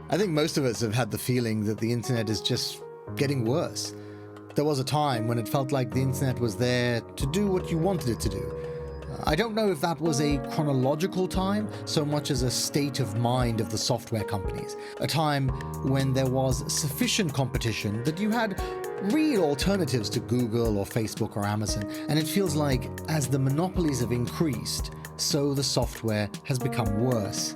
I think most of us have had the feeling that the internet is just getting worse. There was a time when it felt like the internet was there to do what you wanted it to do. I don't know if that was a chronological time so much as a state of mind of the software companies. A time when there was sufficient competition that you had real alternatives to Google or Facebook or Amazon. And it feels like as the monopolies have increased, so the software has become worse.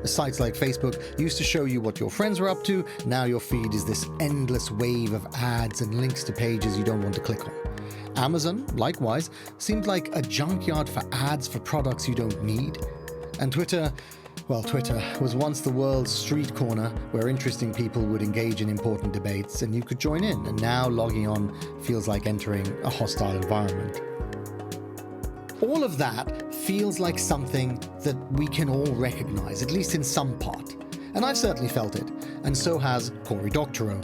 Sites like Facebook used to show you what your friends were up to. Now your feed is this endless wave of ads and links to pages you don't want to click on. Amazon, likewise, seemed like a junkyard for ads for products you don't need. And Twitter was once the world's street corner where interesting people would engage in important debates and you could join in. And now logging on feels like entering a hostile environment. All of that feels like something that we can all recognize, at least in some part. And I've certainly felt it, and so has Cory Doctorow.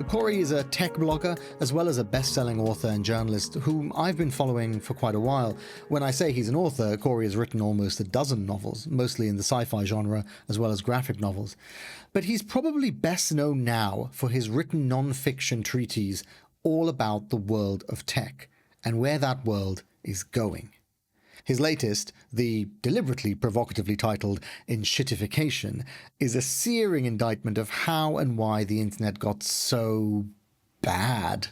Cory is a tech blogger as well as a best-selling author and journalist whom I've been following for quite a while. When I say he's an author, Cory has written almost a dozen novels, mostly in the sci-fi genre as well as graphic novels. But he's probably best known now for his written non-fiction treatise all about the world of tech and where that world is going. His latest, the deliberately provocatively titled Enshittification, is a searing indictment of how and why the internet got so bad.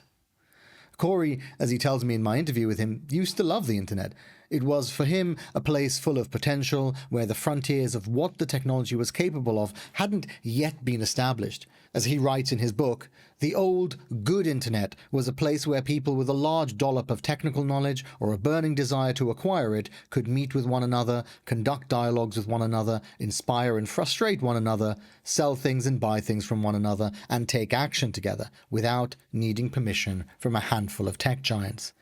Cory, as he tells me in my interview with him, used to love the internet. It was, for him, a place full of potential, where the frontiers of what the technology was capable of hadn't yet been established. As he writes in his book, the old, good internet was a place where people with a large dollop of technical knowledge or a burning desire to acquire it could meet with one another, conduct dialogues with one another, inspire and frustrate one another, sell things and buy things from one another, and take action together without needing permission from a handful of tech giants.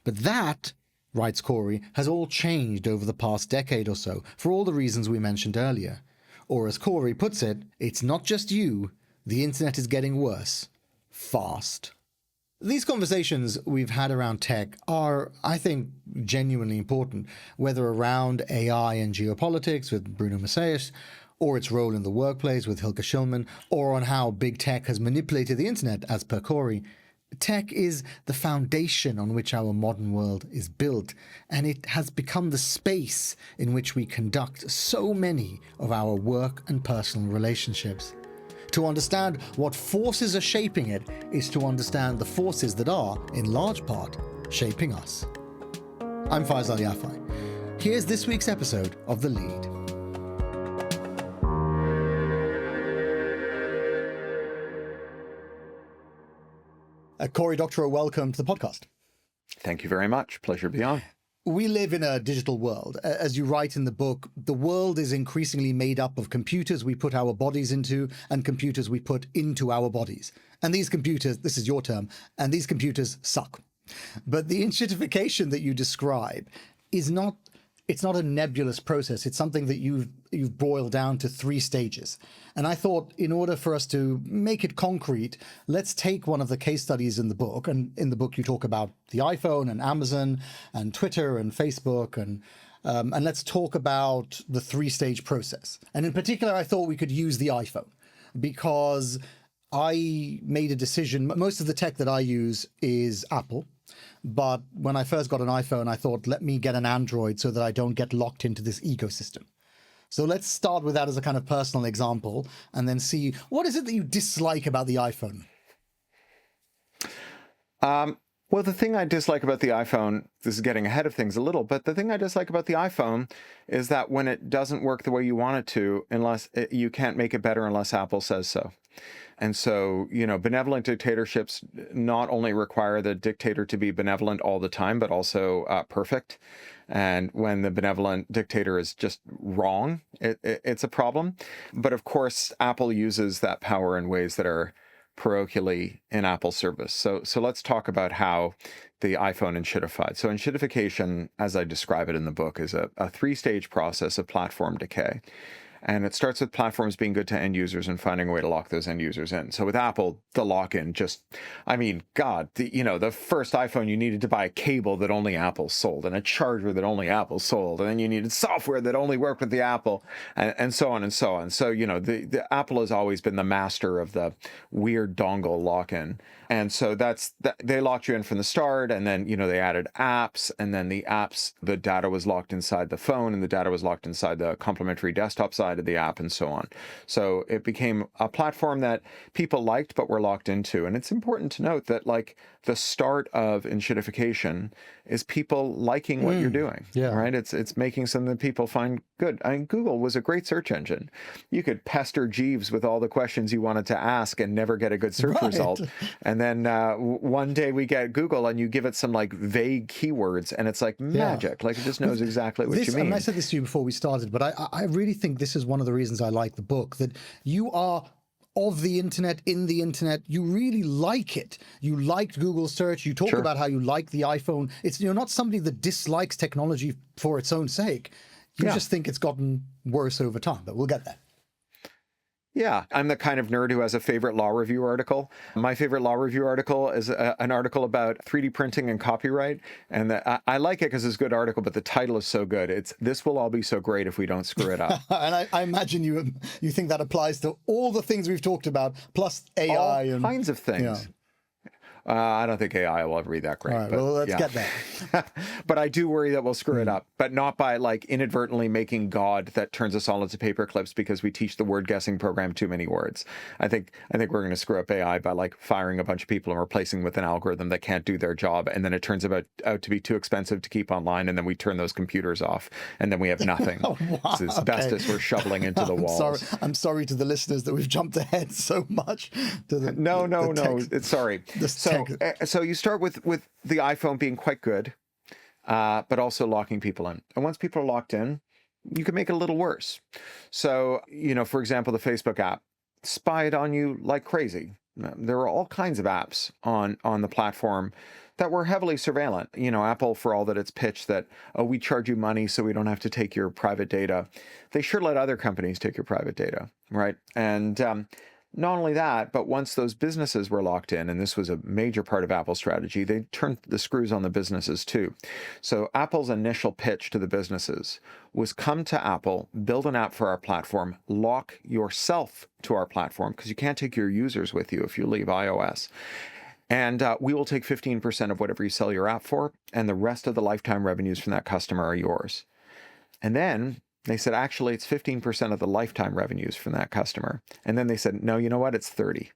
But that, writes Cory, has all changed over the past decade or so, for all the reasons we mentioned earlier. Or as Cory puts it, it's not just you, the internet is getting worse. Fast. These conversations we've had around tech are, I think, genuinely important, whether around AI and geopolitics with Bruno Macias, or its role in the workplace with Hilke Schillmann, or on how big tech has manipulated the internet, as per Cory. Tech is the foundation on which our modern world is built, and it has become the space in which we conduct so many of our work and personal relationships. To understand what forces are shaping it is to understand the forces that are, in large part, shaping us. I'm Faisal Al Yafai. Here's this week's episode of The Lead. Cory Doctorow, welcome to the podcast. Thank you very much. Pleasure to be on. We live in a digital world. As you write in the book, the world is increasingly made up of computers we put our bodies into and computers we put into our bodies. And these computers, this is your term, and these computers suck. But the enshittification that you describe is not, it's not a nebulous process. It's something that you've boiled down to 3 stages. And I thought in order for us to make it concrete, let's take one of the case studies in the book. And in the book, you talk about the iPhone and Amazon and Twitter and Facebook. And let's talk about the 3-stage process. And in particular, I thought we could use the iPhone because I made a decision. Most of the tech that I use is Apple. But when I first got an iPhone, I thought, let me get an Android so that I don't get locked into this ecosystem. So let's start with that as a kind of personal example and then see what is it that you dislike about the iPhone? Well, the thing I dislike about the iPhone, this is getting ahead of things a little, but the thing I dislike about the iPhone is that when it doesn't work the way you want it to, you can't make it better unless Apple says so. And so, benevolent dictatorships not only require the dictator to be benevolent all the time, but also perfect. And when the benevolent dictator is just wrong, it's a problem. But of course, Apple uses that power in ways that are parochially in Apple's service. So let's talk about how the iPhone enshittified. So enshittification, as I describe it in the book, is a 3-stage process of platform decay. And it starts with platforms being good to end users and finding a way to lock those end users in. So with Apple, the lock-in just, I mean, God, the first iPhone, you needed to buy a cable that only Apple sold and a charger that only Apple sold. And then you needed software that only worked with the Apple and so on and so on. So, the Apple has always been the master of the weird dongle lock-in. And so they locked you in from the start, and then, they added apps, and then the apps, the data was locked inside the phone, and the data was locked inside the complementary desktop side of the app, and so on. So it became a platform that people liked but were locked into. And it's important to note that, like, the start of Enshittification is people liking what you're doing, right? It's making something that people find good. I mean, Google was a great search engine. You could pester Jeeves with all the questions you wanted to ask and never get a good search result. And then one day we get Google and you give it some like vague keywords and it's like magic. Like it just knows exactly what you mean. And I said this to you before we started, but I really think this is one of the reasons I like the book, that you are of the internet, in the internet, you really like it. You liked Google search. You talk about how you like the iPhone. You're not somebody that dislikes technology for its own sake. You just think it's gotten worse over time, but we'll get there. Yeah, I'm the kind of nerd who has a favorite law review article. My favorite law review article is an article about 3D printing and copyright. And I like it because it's a good article, but the title is so good. It's "This will all be so great if we don't screw it up." And I imagine you think that applies to all the things we've talked about, plus AI. All kinds of things. Yeah. I don't think AI will ever be that great. All right, well, let's get there. But I do worry that we'll screw it up, but not by like inadvertently making God that turns us all into paper clips because we teach the word guessing program too many words. I think we're going to screw up AI by like firing a bunch of people and replacing with an algorithm that can't do their job, and then it turns out to be too expensive to keep online, and then we turn those computers off, and then we have nothing. Wow, It's asbestos we're shoveling into the walls. I'm sorry to the listeners that we've jumped ahead so much. To the, no. It's sorry. So you start with the iPhone being quite good, but also locking people in. And once people are locked in, you can make it a little worse. So, for example, the Facebook app spied on you like crazy. There were all kinds of apps on the platform that were heavily surveillant. Apple, for all that it's pitched that, we charge you money so we don't have to take your private data, they sure let other companies take your private data, right? And not only that, but once those businesses were locked in, and this was a major part of Apple's strategy, they turned the screws on the businesses too. So Apple's initial pitch to the businesses was come to Apple, build an app for our platform, lock yourself to our platform, because you can't take your users with you if you leave iOS. And we will take 15% of whatever you sell your app for, and the rest of the lifetime revenues from that customer are yours. And then they said, actually, it's 15% of the lifetime revenues from that customer. And then they said, no, you know what? It's 30.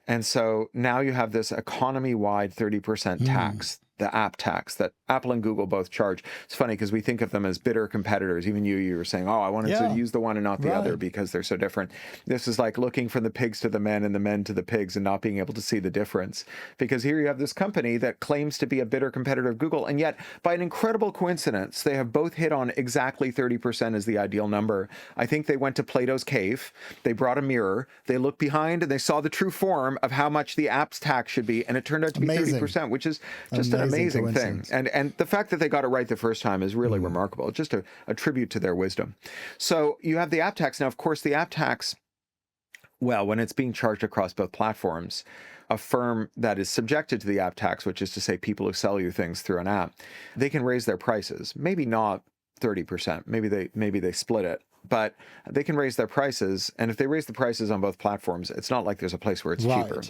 And so now you have this economy-wide 30% tax, the app tax that Apple and Google both charge. It's funny because we think of them as bitter competitors. Even you were saying, I wanted to use the one and not the other because they're so different. This is like looking from the pigs to the men and the men to the pigs and not being able to see the difference. Because here you have this company that claims to be a bitter competitor of Google, and yet by an incredible coincidence, they have both hit on exactly 30% as the ideal number. I think they went to Plato's cave, they brought a mirror, they looked behind and they saw the true form of how much the app's tax should be, and it turned out to be 30%, which is just an amazing thing. And the fact that they got it right the first time is really remarkable. It's just a tribute to their wisdom. So you have the app tax. Now, of course, the app tax, well, when it's being charged across both platforms, a firm that is subjected to the app tax, which is to say people who sell you things through an app, they can raise their prices. Maybe not 30%. Maybe they split it. But they can raise their prices, and if they raise the prices on both platforms, it's not like there's a place where it's cheaper.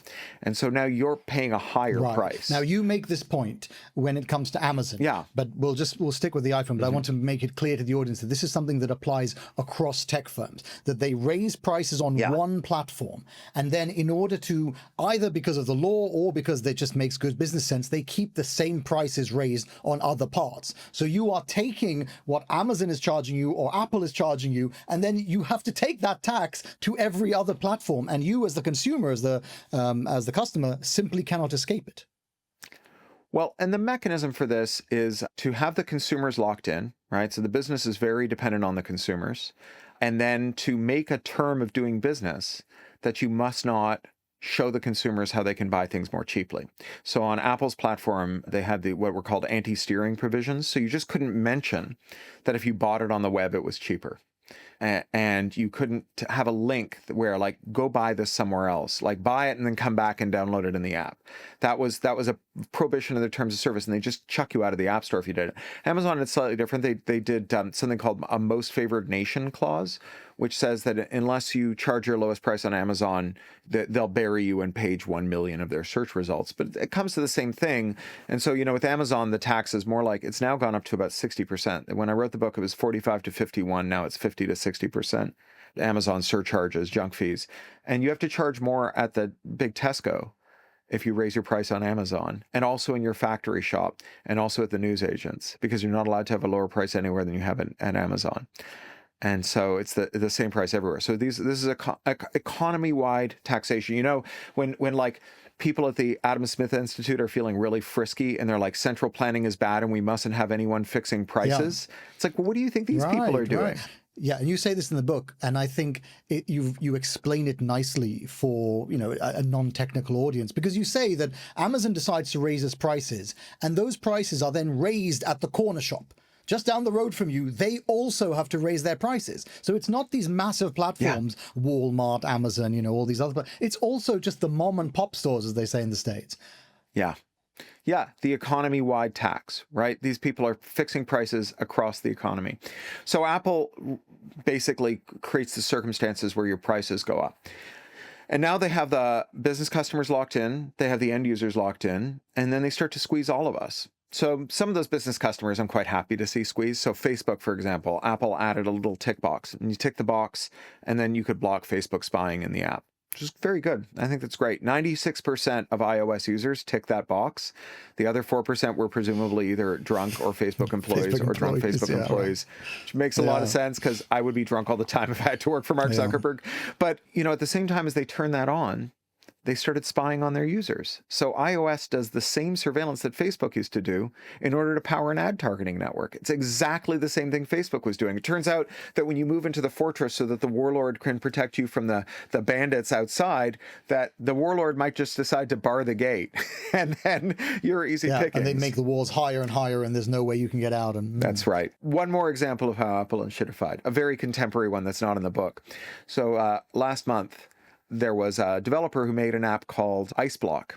And so now you're paying a higher price. Now you make this point when it comes to Amazon. Yeah. But we'll stick with the iPhone, but I want to make it clear to the audience that this is something that applies across tech firms, that they raise prices on one platform, and then in order to, either because of the law or because it just makes good business sense, they keep the same prices raised on other parts. So you are taking what Amazon is charging you or Apple is charging you, and then you have to take that tax to every other platform, and you as the consumer, as the customer, simply cannot escape it. Well, and the mechanism for this is to have the consumers locked in, right? So the business is very dependent on the consumers, and then to make a term of doing business that you must not show the consumers how they can buy things more cheaply. So on Apple's platform, they had what were called anti-steering provisions. So you just couldn't mention that if you bought it on the web, it was cheaper. and you couldn't have a link where like, go buy this somewhere else, like buy it and then come back and download it in the app. That was a prohibition of their terms of service, and they just chuck you out of the app store if you did it. Amazon, it's slightly different. They did something called a most favored nation clause, which says that unless you charge your lowest price on Amazon, they'll bury you in page 1 million of their search results. But it comes to the same thing. And so, with Amazon, the tax is more like, it's now gone up to about 60%. When I wrote the book, it was 45 to 51. Now it's 50 to 60%. Amazon surcharges, junk fees. And you have to charge more at the big Tesco if you raise your price on Amazon, and also in your factory shop, and also at the newsagents, because you're not allowed to have a lower price anywhere than you have at Amazon. And so it's the same price everywhere. So this is a economy-wide taxation. When like people at the Adam Smith Institute are feeling really frisky and they're like, central planning is bad and we mustn't have anyone fixing prices. Yeah. It's like, well, what do you think these people are doing? Right. Yeah, and you say this in the book, and I think you explain it nicely for a non-technical audience, because you say that Amazon decides to raise its prices, and those prices are then raised at the corner shop. Just down the road from you, they also have to raise their prices. So it's not these massive platforms, Walmart, Amazon, all these other, it's also just the mom and pop stores, as they say in the States. Yeah. Yeah, the economy-wide tax, right? These people are fixing prices across the economy. So Apple basically creates the circumstances where your prices go up. And now they have the business customers locked in, they have the end users locked in, and then they start to squeeze all of us. So some of those business customers I'm quite happy to see squeezed. So Facebook, for example, Apple added a little tick box, and you tick the box, and then you could block Facebook spying in the app, which is very good. I think that's great. 96% of iOS users tick that box. The other 4% were presumably either drunk or Facebook employees or drunk Facebook employees, which makes a lot of sense, because I would be drunk all the time if I had to work for Mark Zuckerberg. But, at the same time as they turn that on, they started spying on their users. So iOS does the same surveillance that Facebook used to do in order to power an ad targeting network. It's exactly the same thing Facebook was doing. It turns out that when you move into the fortress so that the warlord can protect you from the bandits outside, that the warlord might just decide to bar the gate, and then you're easy pickings. And they make the walls higher and higher, and there's no way you can get out. That's right. One more example of how Apple enshittified, a very contemporary one that's not in the book. So last month, there was a developer who made an app called IceBlock.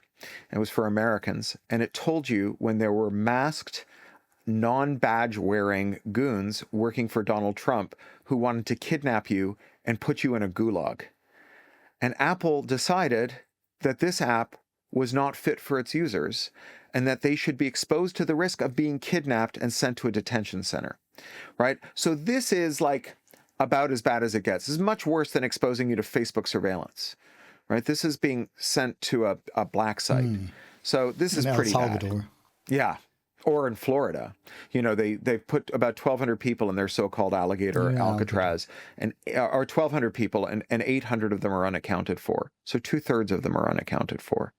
It was for Americans, and it told you when there were masked, non-badge wearing goons working for Donald Trump who wanted to kidnap you and put you in a gulag. And Apple decided that this app was not fit for its users, and that they should be exposed to the risk of being kidnapped and sent to a detention center, right? So this is like about as bad as it gets. This is much worse than exposing you to Facebook surveillance, right? This is being sent to a black site. So this is pretty bad. Yeah. Or in Florida, they've put about 1,200 people in their so-called alligator Alcatraz, or 1,200 people, and 800 of them are unaccounted for. So 2/3 of them are unaccounted for.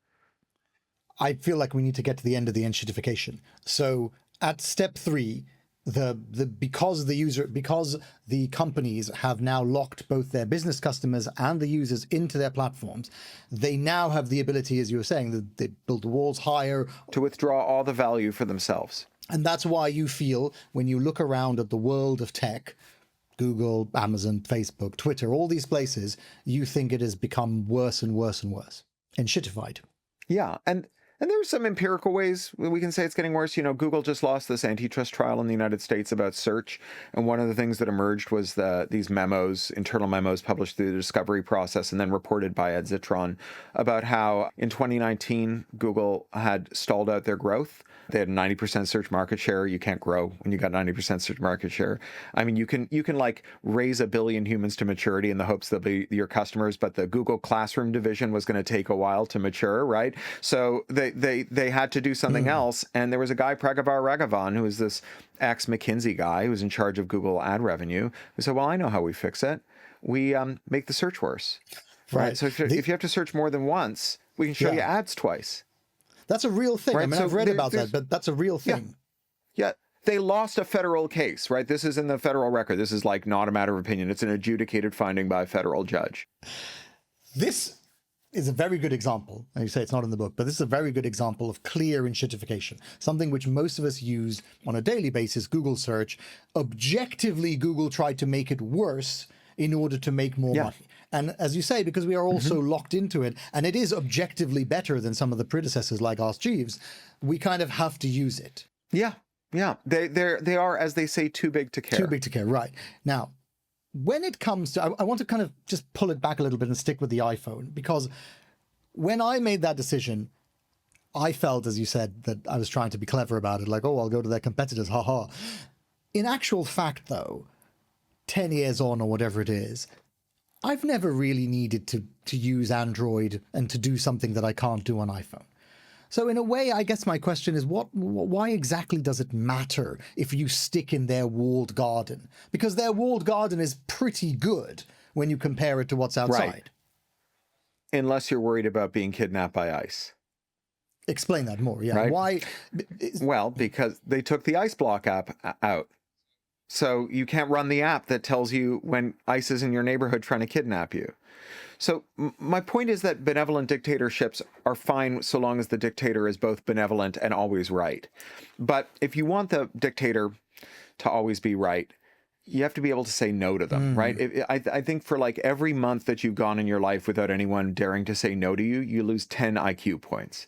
I feel like we need to get to the end of the enshittification. So at step 3, because the companies have now locked both their business customers and the users into their platforms, they now have the ability, as you were saying, that they build the walls higher to withdraw all the value for themselves. And that's why you feel, when you look around at the world of tech, Google, Amazon, Facebook, Twitter, all these places, you think it has become worse and worse and worse. Enshittified. Yeah. And there's some empirical ways we can say it's getting worse. Google just lost this antitrust trial in the United States about search. And one of the things that emerged was these memos, internal memos published through the discovery process and then reported by Ed Zitron, about how in 2019, Google had stalled out their growth. They had 90% search market share. You can't grow when you got 90% search market share. I mean, you can like raise 1 billion humans to maturity in the hopes they'll be your customers, but the Google Classroom division was going to take a while to mature, right? So they had to do something else. And there was a guy, Pragavar Raghavan, who was this ex-McKinsey guy who was in charge of Google ad revenue, who said, well, I know how we fix it. We make the search worse, right? So if you have to search more than once, we can show you ads twice. That's a real thing. Right? I mean, I've read about that, but that's a real thing. Yeah. They lost a federal case, right? This is in the federal record. This is like not a matter of opinion. It's an adjudicated finding by a federal judge. This is a very good example. And you say it's not in the book, but this is a very good example of clear enshittification, something which most of us use on a daily basis, Google search. Objectively, Google tried to make it worse in order to make more money. And as you say, because we are also locked into it, and it is objectively better than some of the predecessors like Ask Jeeves, we kind of have to use it. Yeah. They are, as they say, too big to care. Too big to care, right. Now, when it comes to, I want to kind of just pull it back a little bit and stick with the iPhone, because when I made that decision, I felt, as you said, that I was trying to be clever about it, like, oh, I'll go to their competitors, haha. In actual fact, though, 10 years on or whatever it is, I've never really needed to use Android and to do something that I can't do on iPhone. So in a way, I guess my question is, why exactly does it matter if you stick in their walled garden? Because their walled garden is pretty good when you compare it to what's outside. Right. Unless you're worried about being kidnapped by ICE. Explain that more, yeah. Right? Why? Well, because they took the ICE block app out. So you can't run the app that tells you when ICE is in your neighborhood trying to kidnap you. So my point is that benevolent dictatorships are fine so long as the dictator is both benevolent and always right. But if you want the dictator to always be right, you have to be able to say no to them, right? I think for like every month that you've gone in your life without anyone daring to say no to you, you lose 10 IQ points.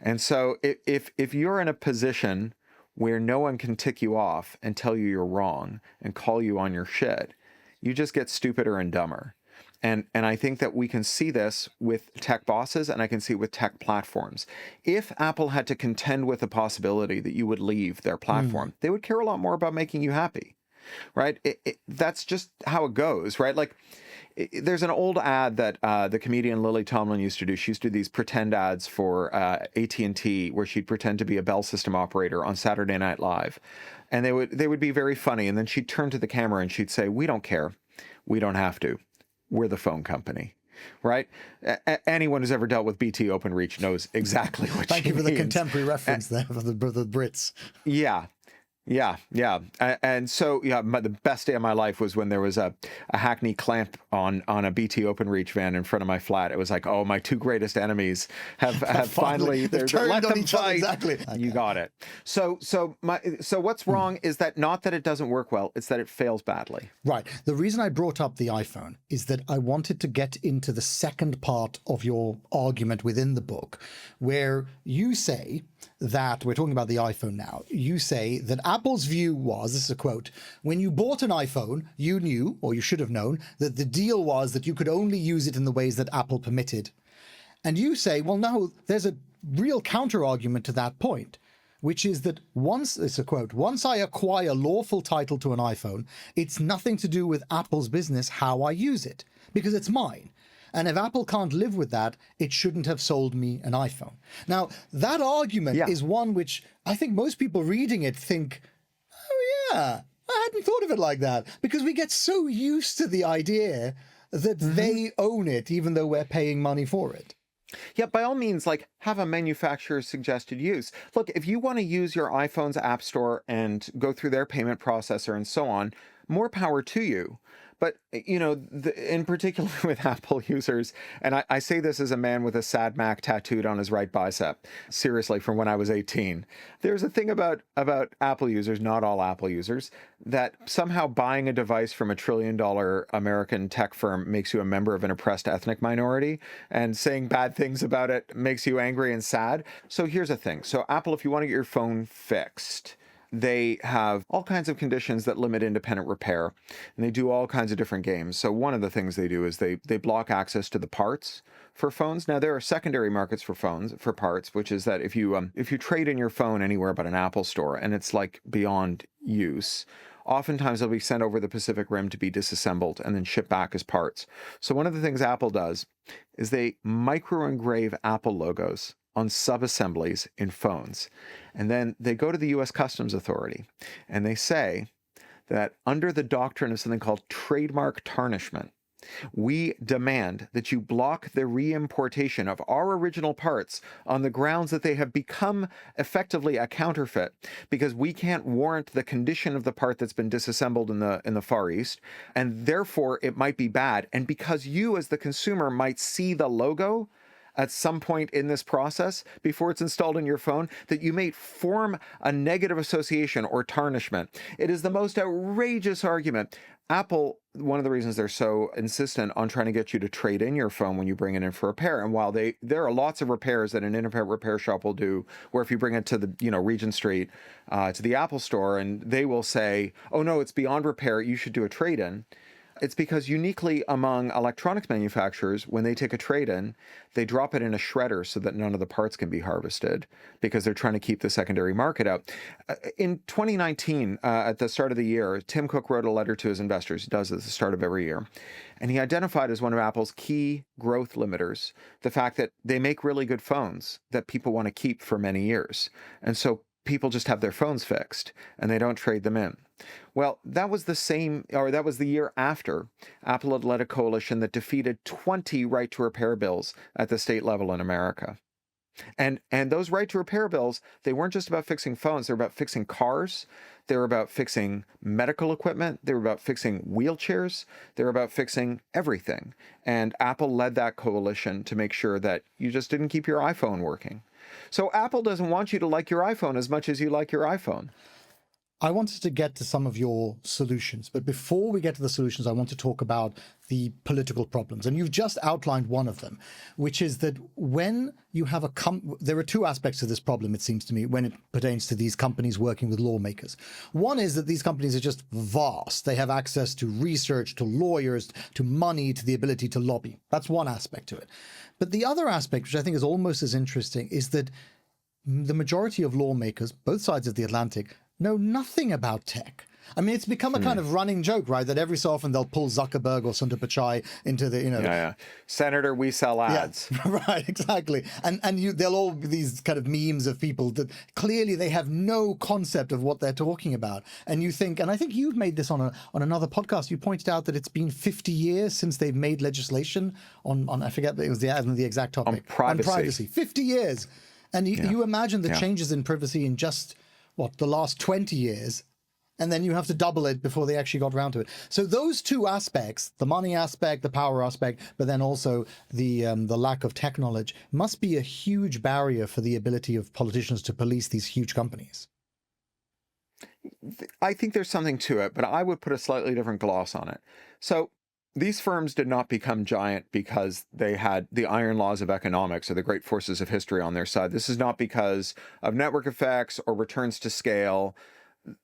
And so if you're in a position where no one can tick you off and tell you you're wrong and call you on your shit, you just get stupider and dumber. And I think that we can see this with tech bosses, and I can see it with tech platforms. If Apple had to contend with the possibility that you would leave their platform, they would care a lot more about making you happy, right? That's just how it goes, right? Like, there's an old ad that the comedian Lily Tomlin used to do. She used to do these pretend ads for AT&T where she'd pretend to be a Bell system operator on Saturday Night Live. And they would be very funny. And then she'd turn to the camera and she'd say, "We don't care. We don't have to. We're the phone company." Right? Anyone who's ever dealt with BT OpenReach knows exactly what she means. Thank you for the contemporary reference there for the Brits. Yeah. And so, the best day of my life was when there was a Hackney clamp on a BT OpenReach van in front of my flat. It was like, oh, my two greatest enemies have finally they've turned let on them each other. fight. Exactly. You got it. So what's wrong is that not that it doesn't work well, it's that it fails badly. Right. The reason I brought up the iPhone is that I wanted to get into the second part of your argument within the book, where you say that, we're talking about the iPhone now, you say that Apple's view was, this is a quote, "When you bought an iPhone, you knew, or you should have known, that the deal was that you could only use it in the ways that Apple permitted." And you say, well, no, there's a real counter-argument to that point, which is that once, it's a quote, "Once I acquire lawful title to an iPhone, it's nothing to do with Apple's business how I use it, because it's mine. And if Apple can't live with that, it shouldn't have sold me an iPhone." Now, that argument is one which I think most people reading it think, oh yeah, I hadn't thought of it like that. Because we get so used to the idea that they own it, even though we're paying money for it. Yeah, by all means, like, have a manufacturer's suggested use. Look, if you want to use your iPhone's app store and go through their payment processor and so on, more power to you. But, in particular with Apple users, and I say this as a man with a sad Mac tattooed on his right bicep, seriously, from when I was 18, there's a thing about Apple users, not all Apple users, that somehow buying a device from a $1 trillion American tech firm makes you a member of an oppressed ethnic minority, and saying bad things about it makes you angry and sad. So here's the thing. So Apple, if you want to get your phone fixed, they have all kinds of conditions that limit independent repair, and they do all kinds of different games. So one of the things they do is they block access to the parts for phones. Now, there are secondary markets for parts, which is that if you trade in your phone anywhere but an Apple store and it's like beyond use, oftentimes they'll be sent over the Pacific Rim to be disassembled and then shipped back as parts. So one of the things Apple does is they micro-engrave Apple logos on sub-assemblies in phones. And then they go to the U.S. Customs Authority and they say that under the doctrine of something called trademark tarnishment, We demand that you block the reimportation of our original parts on the grounds that they have become effectively a counterfeit, because we can't warrant the condition of the part that's been disassembled in the Far East, and therefore it might be bad. And because you as the consumer might see the logo at some point in this process before it's installed in your phone, that you may form a negative association or tarnishment. It is the most outrageous argument. Apple, one of the reasons they're so insistent on trying to get you to trade in your phone when you bring it in for repair, and while there are lots of repairs that an independent repair shop will do, where if you bring it to the Regent Street, to the Apple store, and they will say, oh no, it's beyond repair, you should do a trade-in. It's because uniquely among electronics manufacturers, when they take a trade-in, they drop it in a shredder so that none of the parts can be harvested, because they're trying to keep the secondary market out. In 2019, at the start of the year, Tim Cook wrote a letter to his investors. He does it at the start of every year. And he identified as one of Apple's key growth limiters the fact that they make really good phones that people want to keep for many years. And so people just have their phones fixed and they don't trade them in. Well, that was the year after Apple had led a coalition that defeated 20 right to repair bills at the state level in America. And those right to repair bills, they weren't just about fixing phones, they were about fixing cars, they were about fixing medical equipment, they were about fixing wheelchairs, they were about fixing everything. And Apple led that coalition to make sure that you just didn't keep your iPhone working. So Apple doesn't want you to like your iPhone as much as you like your iPhone. I wanted to get to some of your solutions, but before we get to the solutions, I want to talk about the political problems. And you've just outlined one of them, which is that when you have there are two aspects to this problem, it seems to me, when it pertains to these companies working with lawmakers. One is that these companies are just vast. They have access to research, to lawyers, to money, to the ability to lobby. That's one aspect to it. But the other aspect, which I think is almost as interesting, is that the majority of lawmakers, both sides of the Atlantic, know nothing about tech. I mean, it's become a kind of running joke, right? That every so often they'll pull Zuckerberg or Sundar Pichai into the, Yeah. Senator, we sell ads. Yeah, right, exactly. And they'll all be these kind of memes of people that clearly they have no concept of what they're talking about. And you think, and I think you've made this on another podcast, you pointed out that it's been 50 years since they've made legislation on I forget, it was the exact topic. On privacy. 50 years. And you imagine the changes in privacy in just the last 20 years, and then you have to double it before they actually got around to it. So those two aspects, the money aspect, the power aspect, but then also the lack of tech knowledge, must be a huge barrier for the ability of politicians to police these huge companies. I think there's something to it, but I would put a slightly different gloss on it. So these firms did not become giant because they had the iron laws of economics or the great forces of history on their side. This is not because of network effects or returns to scale.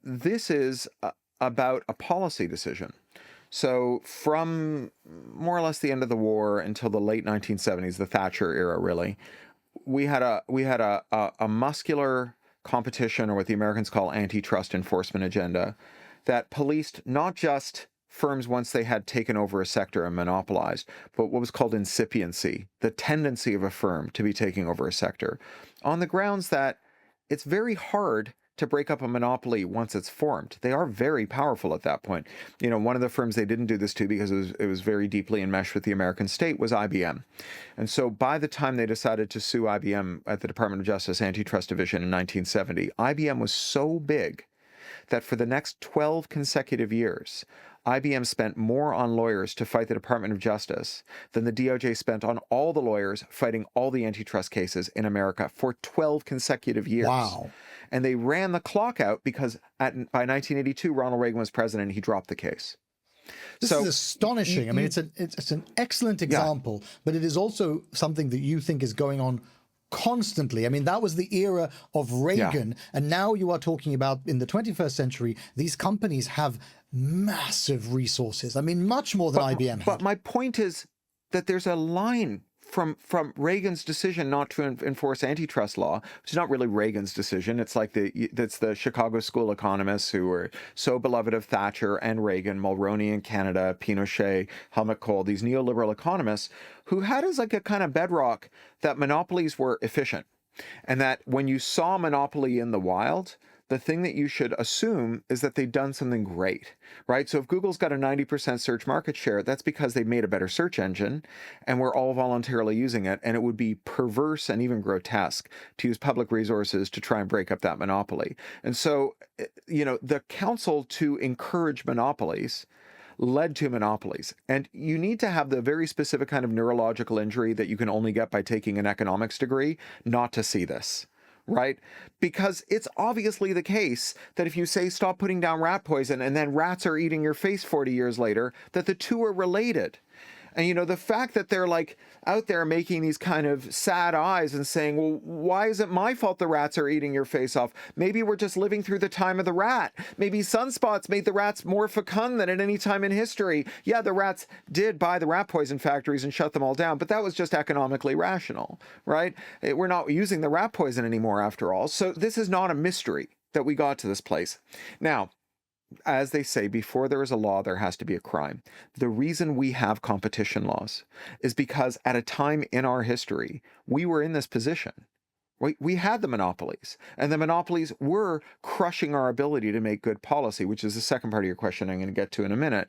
This is about a policy decision. So from more or less the end of the war until the late 1970s, the Thatcher era, really, we had a muscular competition, or what the Americans call antitrust enforcement agenda, that policed not just firms once they had taken over a sector and monopolized, but what was called incipiency, the tendency of a firm to be taking over a sector, on the grounds that it's very hard to break up a monopoly once it's formed. They are very powerful at that point. One of the firms they didn't do this to because it was very deeply enmeshed with the American state was IBM. And so by the time they decided to sue IBM at the Department of Justice Antitrust Division in 1970, IBM was so big that for the next 12 consecutive years, IBM spent more on lawyers to fight the Department of Justice than the DOJ spent on all the lawyers fighting all the antitrust cases in America for 12 consecutive years. Wow. And they ran the clock out because by 1982, Ronald Reagan was president and he dropped the case. This is astonishing. I mean, it's an excellent example, but it is also something that you think is going on constantly. I mean, that was the era of Reagan. And now you are talking about in the 21st century, these companies have massive resources. I mean, much more than IBM had. But my point is that there's a line from Reagan's decision not to enforce antitrust law, which is not really Reagan's decision. It's like that's the Chicago school economists who were so beloved of Thatcher and Reagan, Mulroney in Canada, Pinochet, Helmut Kohl, these neoliberal economists who had as like a kind of bedrock that monopolies were efficient, and that when you saw monopoly in the wild, the thing that you should assume is that they've done something great, right? So if Google's got a 90% search market share, that's because they've made a better search engine and we're all voluntarily using it. And it would be perverse and even grotesque to use public resources to try and break up that monopoly. And so, the counsel to encourage monopolies led to monopolies. And you need to have the very specific kind of neurological injury that you can only get by taking an economics degree not to see this. Right? Because it's obviously the case that if you say stop putting down rat poison and then rats are eating your face 40 years later, that the two are related. And, the fact that they're like out there making these kind of sad eyes and saying, well, why is it my fault the rats are eating your face off? Maybe we're just living through the time of the rat. Maybe sunspots made the rats more fecund than at any time in history. Yeah, the rats did buy the rat poison factories and shut them all down, but that was just economically rational, right? We're not using the rat poison anymore after all. So this is not a mystery that we got to this place. Now, as they say, before there is a law, there has to be a crime. The reason we have competition laws is because at a time in our history, we were in this position. We had the monopolies, and the monopolies were crushing our ability to make good policy, which is the second part of your question I'm going to get to in a minute.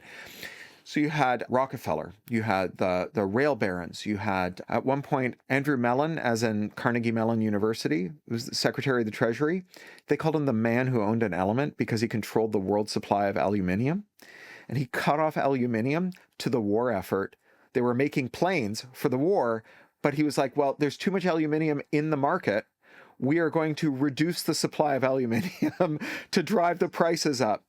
So you had Rockefeller, you had the rail barons, you had at one point Andrew Mellon, as in Carnegie Mellon University, who was the Secretary of the Treasury. They called him the man who owned an element because he controlled the world supply of aluminium. And he cut off aluminium to the war effort. They were making planes for the war, but he was like, well, there's too much aluminium in the market. We are going to reduce the supply of aluminium to drive the prices up.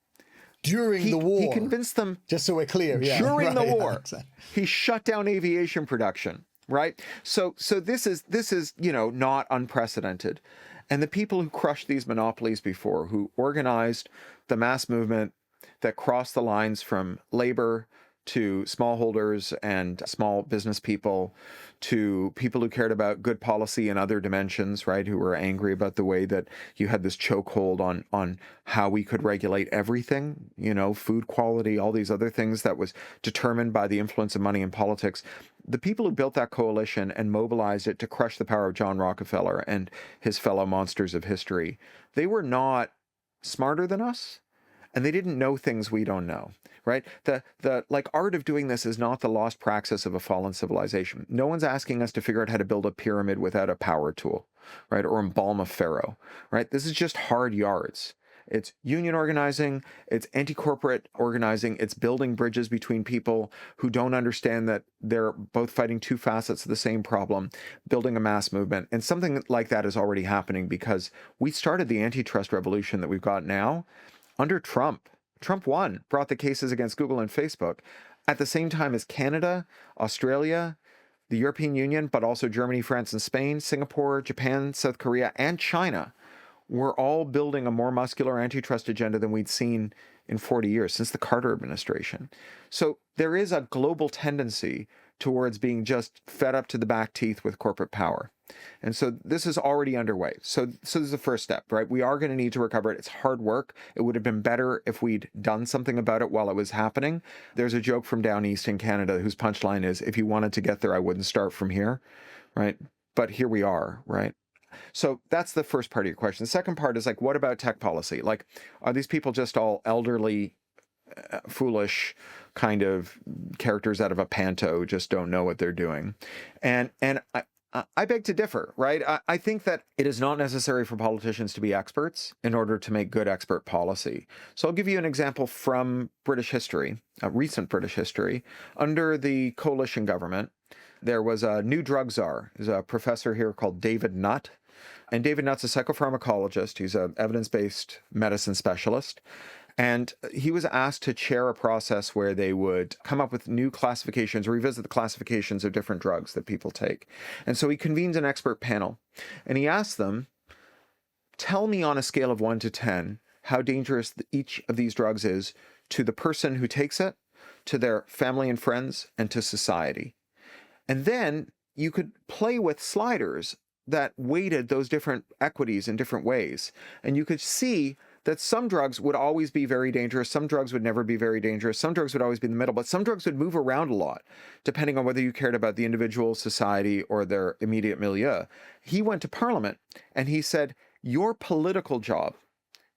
During the war. He convinced them. Just so we're clear. Yeah, during the war. Exactly. He shut down aviation production, right? So this is not unprecedented. And the people who crushed these monopolies before, who organized the mass movement that crossed the lines from labor to smallholders and small business people, to people who cared about good policy and other dimensions, right, who were angry about the way that you had this chokehold on how we could regulate everything, food quality, all these other things that was determined by the influence of money in politics. The people who built that coalition and mobilized it to crush the power of John Rockefeller and his fellow monsters of history, they were not smarter than us. And they didn't know things we don't know, right? The art of doing this is not the lost praxis of a fallen civilization. No one's asking us to figure out how to build a pyramid without a power tool, right? Or embalm a pharaoh, right? This is just hard yards. It's union organizing, it's anti-corporate organizing, it's building bridges between people who don't understand that they're both fighting two facets of the same problem, building a mass movement. And something like that is already happening because we started the antitrust revolution that we've got now under Trump. Trump won, brought the cases against Google and Facebook at the same time as Canada, Australia, the European Union, but also Germany, France, and Spain, Singapore, Japan, South Korea, and China were all building a more muscular antitrust agenda than we'd seen in 40 years, since the Carter administration. So there is a global tendency towards being just fed up to the back teeth with corporate power. And so this is already underway. So this is the first step, right? We are going to need to recover it. It's hard work. It would have been better if we'd done something about it while it was happening. There's a joke from down east in Canada whose punchline is, if you wanted to get there, I wouldn't start from here, right? But here we are, right? So that's the first part of your question. The second part is what about tech policy? Are these people just all elderly, foolish kind of characters out of a panto who just don't know what they're doing? And I beg to differ, right? I think that it is not necessary for politicians to be experts in order to make good expert policy. So I'll give you an example from British history, recent British history. Under the coalition government, there was a new drug czar. There's a professor here called David Nutt. And David Nutt's a psychopharmacologist. He's an evidence-based medicine specialist. And he was asked to chair a process where they would come up with new classifications, revisit the classifications of different drugs that people take. And so he convenes an expert panel, and he asked them, tell me on a scale of 1 to 10 how dangerous each of these drugs is to the person who takes it, to their family and friends, and to society. And then you could play with sliders that weighted those different equities in different ways. And you could see that some drugs would always be very dangerous, some drugs would never be very dangerous, some drugs would always be in the middle, but some drugs would move around a lot, depending on whether you cared about the individual, society, or their immediate milieu. He went to Parliament and he said, your political job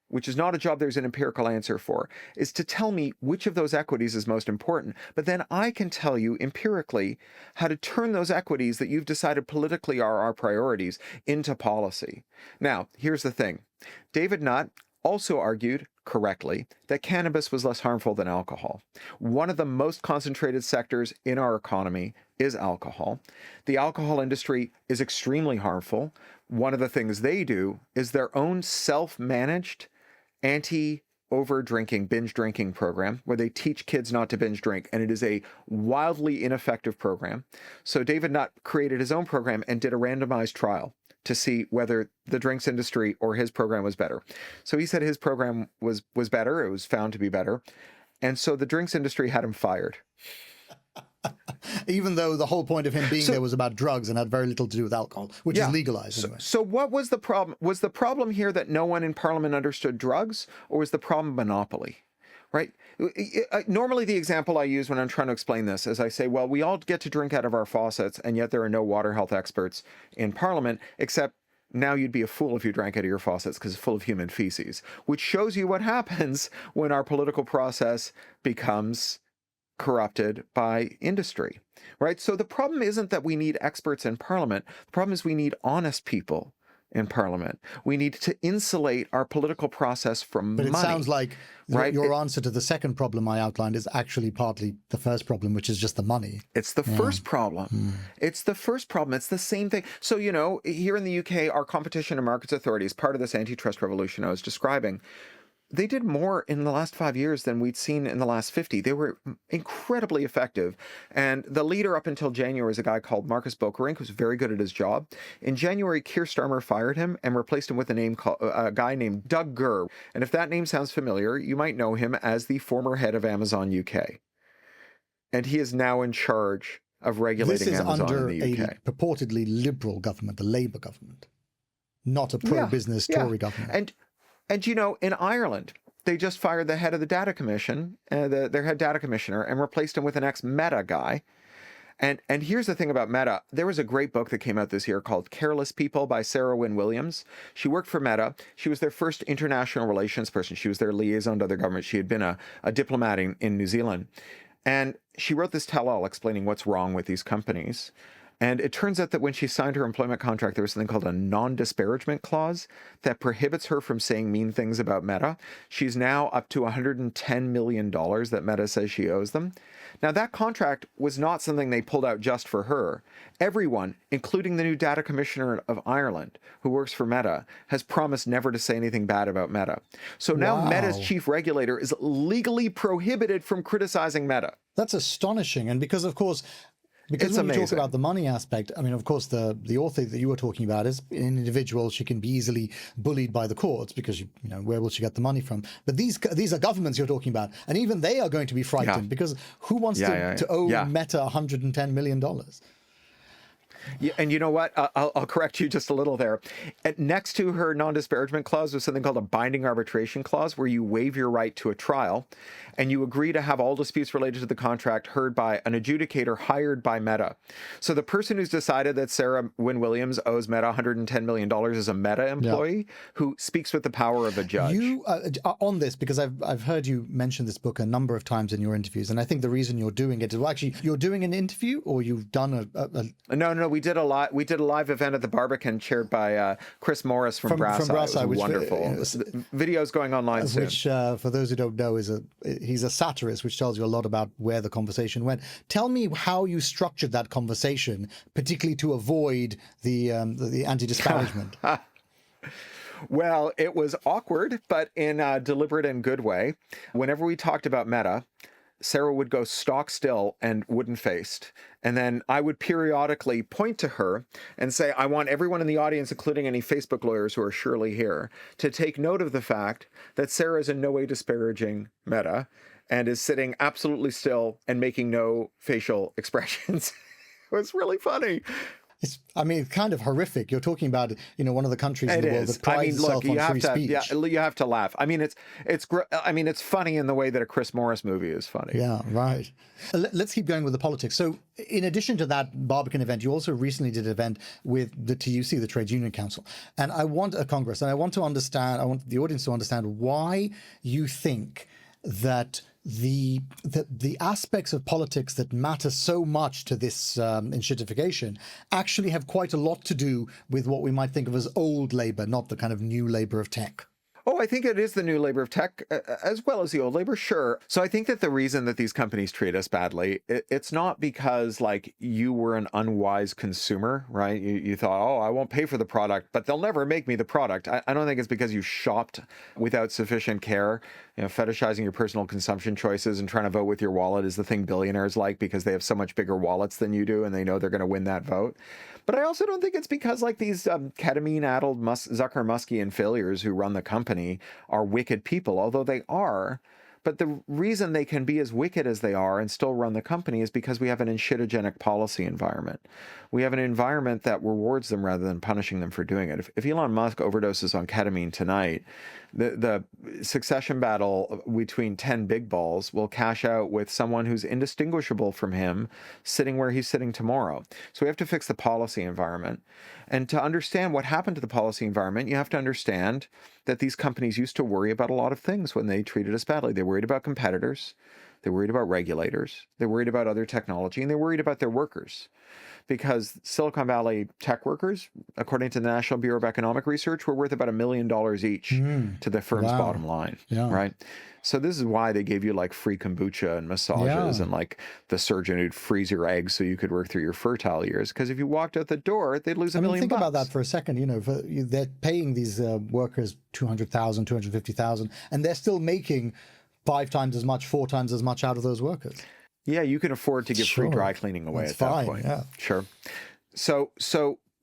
which is not a job there's an empirical answer for, is to tell me which of those equities is most important. But then I can tell you empirically how to turn those equities that you've decided politically are our priorities into policy. Now, here's the thing. David Nutt also argued correctly that cannabis was less harmful than alcohol. One of the most concentrated sectors in our economy is alcohol. The alcohol industry is extremely harmful. One of the things they do is their own self-managed anti-over-drinking, binge drinking program where they teach kids not to binge drink, and it is a wildly ineffective program. So David Nutt created his own program and did a randomized trial to see whether the drinks industry or his program was better. So he said his program was better. It was found to be better. And so the drinks industry had him fired. Even though the whole point of him being there was about drugs and had very little to do with alcohol, which is legalized anyway. So what was the problem? Was the problem here that no one in Parliament understood drugs, or was the problem monopoly? Right? Normally the example I use when I'm trying to explain this is I say, well, we all get to drink out of our faucets, and yet there are no water health experts in Parliament, except now you'd be a fool if you drank out of your faucets because it's full of human feces, which shows you what happens when our political process becomes corrupted by industry, right? So the problem isn't that we need experts in Parliament. The problem is we need honest people in Parliament. We need to insulate our political process from money. But it sounds like right? your answer to the second problem I outlined is actually partly the first problem, which is just the money. It's the first problem. It's the first problem. It's the same thing. So, you know, here in the UK, our Competition and Markets Authority is part of this antitrust revolution I was describing. They did more in the last 5 years than we'd seen in the last 50. They were incredibly effective. And the leader up until January is a guy called Marcus Bokerink, who's very good at his job. In January, Keir Starmer fired him and replaced him with a guy named Doug Gurr. And if that name sounds familiar, you might know him as the former head of Amazon UK. And he is now in charge of regulating Amazon in the UK. This is under a purportedly liberal government, the Labour government, not a pro-business Tory government. And you know, in Ireland, they just fired the head of the data commission, their head data commissioner, and replaced him with an ex-Meta guy. And here's the thing about Meta. There was a great book that came out this year called Careless People by Sarah Wynne Williams. She worked for Meta. She was their first international relations person. She was their liaison to other governments. She had been a diplomat in New Zealand. And she wrote this tell-all explaining what's wrong with these companies. And it turns out that when she signed her employment contract, there was something called a non-disparagement clause that prohibits her from saying mean things about Meta. She's now up to $110 million that Meta says she owes them. Now, that contract was not something they pulled out just for her. Everyone, including the new data commissioner of Ireland, who works for Meta, has promised never to say anything bad about Meta. So now Meta's chief regulator is legally prohibited from criticizing Meta. That's astonishing. And because, of course, when you talk about the money aspect, I mean, of course, the author that you were talking about is an individual. She can be easily bullied by the courts because, you know, where will she get the money from? But these are governments you're talking about. And even they are going to be frightened because who wants to owe Meta $110 million? Yeah, and you know what? I'll correct you just a little there. Next to her non-disparagement clause was something called a binding arbitration clause, where you waive your right to a trial, and you agree to have all disputes related to the contract heard by an adjudicator hired by Meta. So the person who's decided that Sarah Wynne Williams owes Meta $110 million is a Meta employee who speaks with the power of a judge. You on this, because I've heard you mention this book a number of times in your interviews, and I think the reason you're doing it is, well, actually, you're doing an interview, or you've done No. We did a live event at the Barbican chaired by Chris Morris from Brass Eye. It was wonderful. Video's going online soon. Which, for those who don't know, he's a satirist, which tells you a lot about where the conversation went. Tell me how you structured that conversation, particularly to avoid the anti-disparagement. Well, it was awkward, but in a deliberate and good way. Whenever we talked about Meta, Sarah would go stock still and wooden-faced. And then I would periodically point to her and say, I want everyone in the audience, including any Facebook lawyers who are surely here, to take note of the fact that Sarah is in no way disparaging Meta and is sitting absolutely still and making no facial expressions. It was really funny. I mean, it's kind of horrific. You're talking about, one of the countries in It the world is. that prides itself on free speech. You have to laugh. I mean, it's funny in the way that a Chris Morris movie is funny. Yeah, right. Let's keep going with the politics. So in addition to that Barbican event, you also recently did an event with the TUC, the Trades Union Council. And I want a Congress, and I want the audience to understand why you think that the aspects of politics that matter so much to this enshittification actually have quite a lot to do with what we might think of as old labor, not the kind of new labor of tech. Oh, I think it is the new labor of tech as well as the old labor, sure. So I think that the reason that these companies treat us badly, it's not because like you were an unwise consumer, right? You thought, oh, I won't pay for the product, but they'll never make me the product. I don't think it's because you shopped without sufficient care. Fetishizing your personal consumption choices and trying to vote with your wallet is the thing billionaires like because they have so much bigger wallets than you do and they know they're going to win that vote. But I also don't think it's because like these ketamine-addled Zucker-Muskian failures who run the company are wicked people, although they are. But the reason they can be as wicked as they are and still run the company is because we have an enshittigenic policy environment. We have an environment that rewards them rather than punishing them for doing it. If Elon Musk overdoses on ketamine tonight, the succession battle between 10 big balls will cash out with someone who's indistinguishable from him sitting where he's sitting tomorrow. So we have to fix the policy environment. And to understand what happened to the policy environment, you have to understand that these companies used to worry about a lot of things when they treated us badly. They worried about competitors, they worried about regulators, they worried about other technology, and they worried about their workers. Because Silicon Valley tech workers, according to the National Bureau of Economic Research, were worth about $1 million each to the firm's bottom line, right? So this is why they gave you like free kombucha and massages and like the surgeon who'd freeze your eggs so you could work through your fertile years. Because if you walked out the door, they'd lose $1 million. Think about that for a second. They're paying these workers $200,000, $250,000, and they're still making 5 times as much, 4 times as much out of those workers. Yeah, you can afford to give free dry cleaning away at that point. Yeah. Sure. So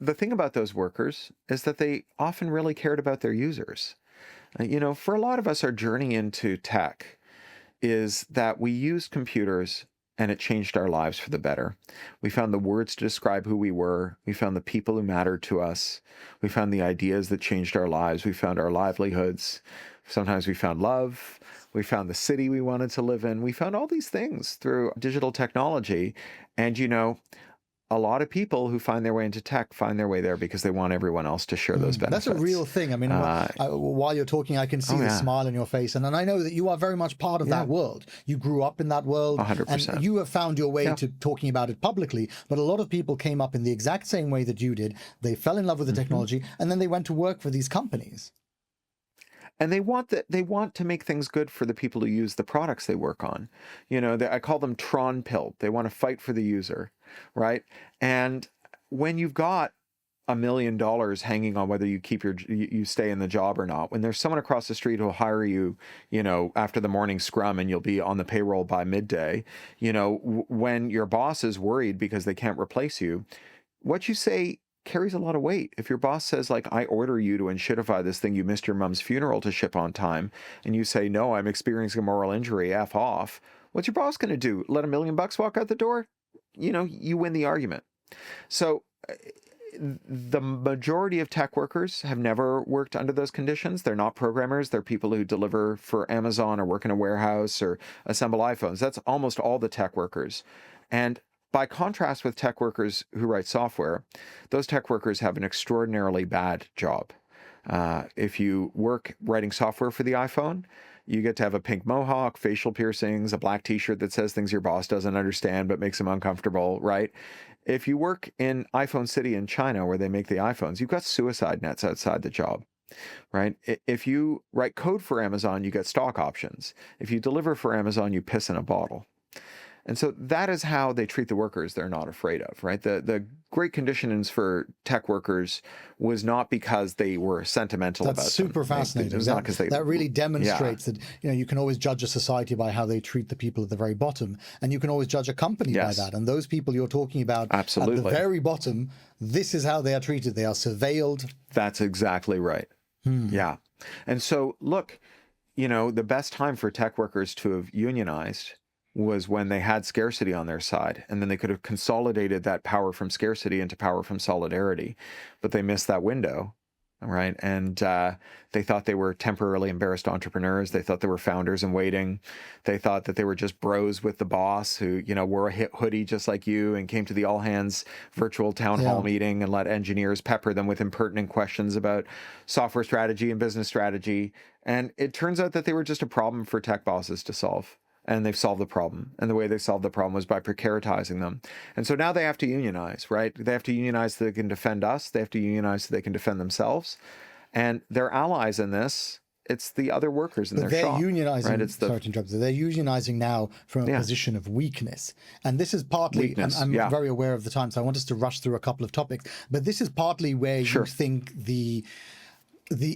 the thing about those workers is that they often really cared about their users. For a lot of us, our journey into tech is that we used computers and it changed our lives for the better. We found the words to describe who we were. We found the people who mattered to us. We found the ideas that changed our lives. We found our livelihoods. Sometimes we found love. We found the city we wanted to live in. We found all these things through digital technology. And, a lot of people who find their way into tech find their way there because they want everyone else to share those benefits. That's a real thing. I mean, while you're talking, I can see the smile on your face. And I know that you are very much part of that world. You grew up in that world. 100%. And you have found your way to talking about it publicly. But a lot of people came up in the exact same way that you did. They fell in love with the technology, and then they went to work for these companies. And they want to make things good for the people who use the products they work on. I call them Tron pilled. They want to fight for the user, right? And when you've got $1 million hanging on whether you keep you stay in the job or not, when there's someone across the street who'll hire you, after the morning scrum and you'll be on the payroll by midday, when your boss is worried because they can't replace you, what you say carries a lot of weight. If your boss says, like, I order you to enshittify this thing you missed your mom's funeral to ship on time, and you say, no, I'm experiencing a moral injury, F off, what's your boss going to do? Let $1 million walk out the door? You win the argument. So the majority of tech workers have never worked under those conditions. They're not programmers. They're people who deliver for Amazon or work in a warehouse or assemble iPhones. That's almost all the tech workers. And by contrast with tech workers who write software, those tech workers have an extraordinarily bad job. If you work writing software for the iPhone, you get to have a pink mohawk, facial piercings, a black t-shirt that says things your boss doesn't understand but makes him uncomfortable, right? If you work in iPhone City in China where they make the iPhones, you've got suicide nets outside the job, right? If you write code for Amazon, you get stock options. If you deliver for Amazon, you piss in a bottle. And so that is how they treat the workers they're not afraid of, right? The great conditions for tech workers was not because they were sentimental about them. That's super fascinating. It was not because that really demonstrates that you can always judge a society by how they treat the people at the very bottom, and you can always judge a company by that. And those people you're talking about at the very bottom, this is how they are treated. They are surveilled. That's exactly right. Yeah. And so look, the best time for tech workers to have unionized was when they had scarcity on their side, and then they could have consolidated that power from scarcity into power from solidarity, but they missed that window. Right. And they thought they were temporarily embarrassed entrepreneurs. They thought they were founders in waiting. They thought that they were just bros with the boss who, wore a hoodie just like you and came to the all hands virtual town hall meeting and let engineers pepper them with impertinent questions about software strategy and business strategy. And it turns out that they were just a problem for tech bosses to solve. And they've solved the problem. And the way they solved the problem was by precaritizing them. And so now they have to unionize, right? They have to unionize so they can defend us. They have to unionize so they can defend themselves. And their allies in this, it's the other workers in their shop. They're unionizing, right? sorry to interrupt, they're unionizing now from a position of weakness. And this is partly, I'm very aware of the time, so I want us to rush through a couple of topics, but this is partly where you think the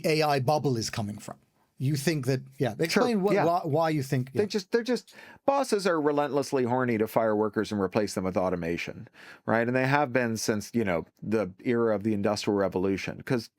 AI bubble is coming from. You think that, explain why you think. They're just, bosses are relentlessly horny to fire workers and replace them with automation, right? And they have been since, the era of the Industrial Revolution. Because,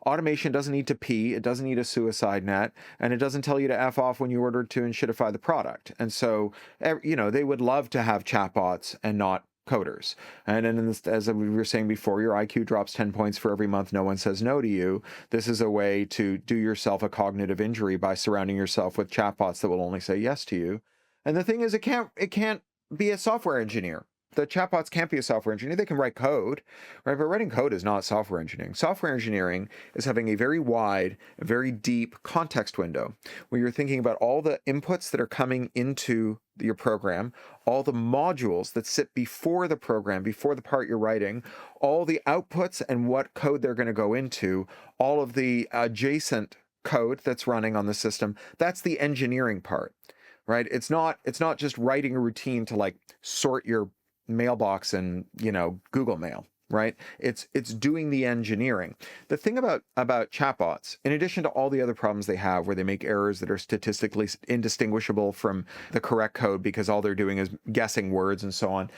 automation doesn't need to pee, it doesn't need a suicide net, and it doesn't tell you to F off when you order to enshittify the product. And so, they would love to have chatbots and not coders. And then, as we were saying before, your IQ drops 10 points for every month no one says no to you. This is a way to do yourself a cognitive injury by surrounding yourself with chatbots that will only say yes to you. And the thing is, it can't be a software engineer. The chatbots can't be a software engineer. They can write code, right? But writing code is not software engineering. Software engineering is having a very wide, very deep context window where you're thinking about all the inputs that are coming into your program, all the modules that sit before the program, before the part you're writing, all the outputs and what code they're going to go into, all of the adjacent code that's running on the system. That's the engineering part, right? It's not just writing a routine to like sort your mailbox and Google Mail, right? It's doing the engineering. The thing about chatbots, in addition to all the other problems they have where they make errors that are statistically indistinguishable from the correct code because all they're doing is guessing words and so on,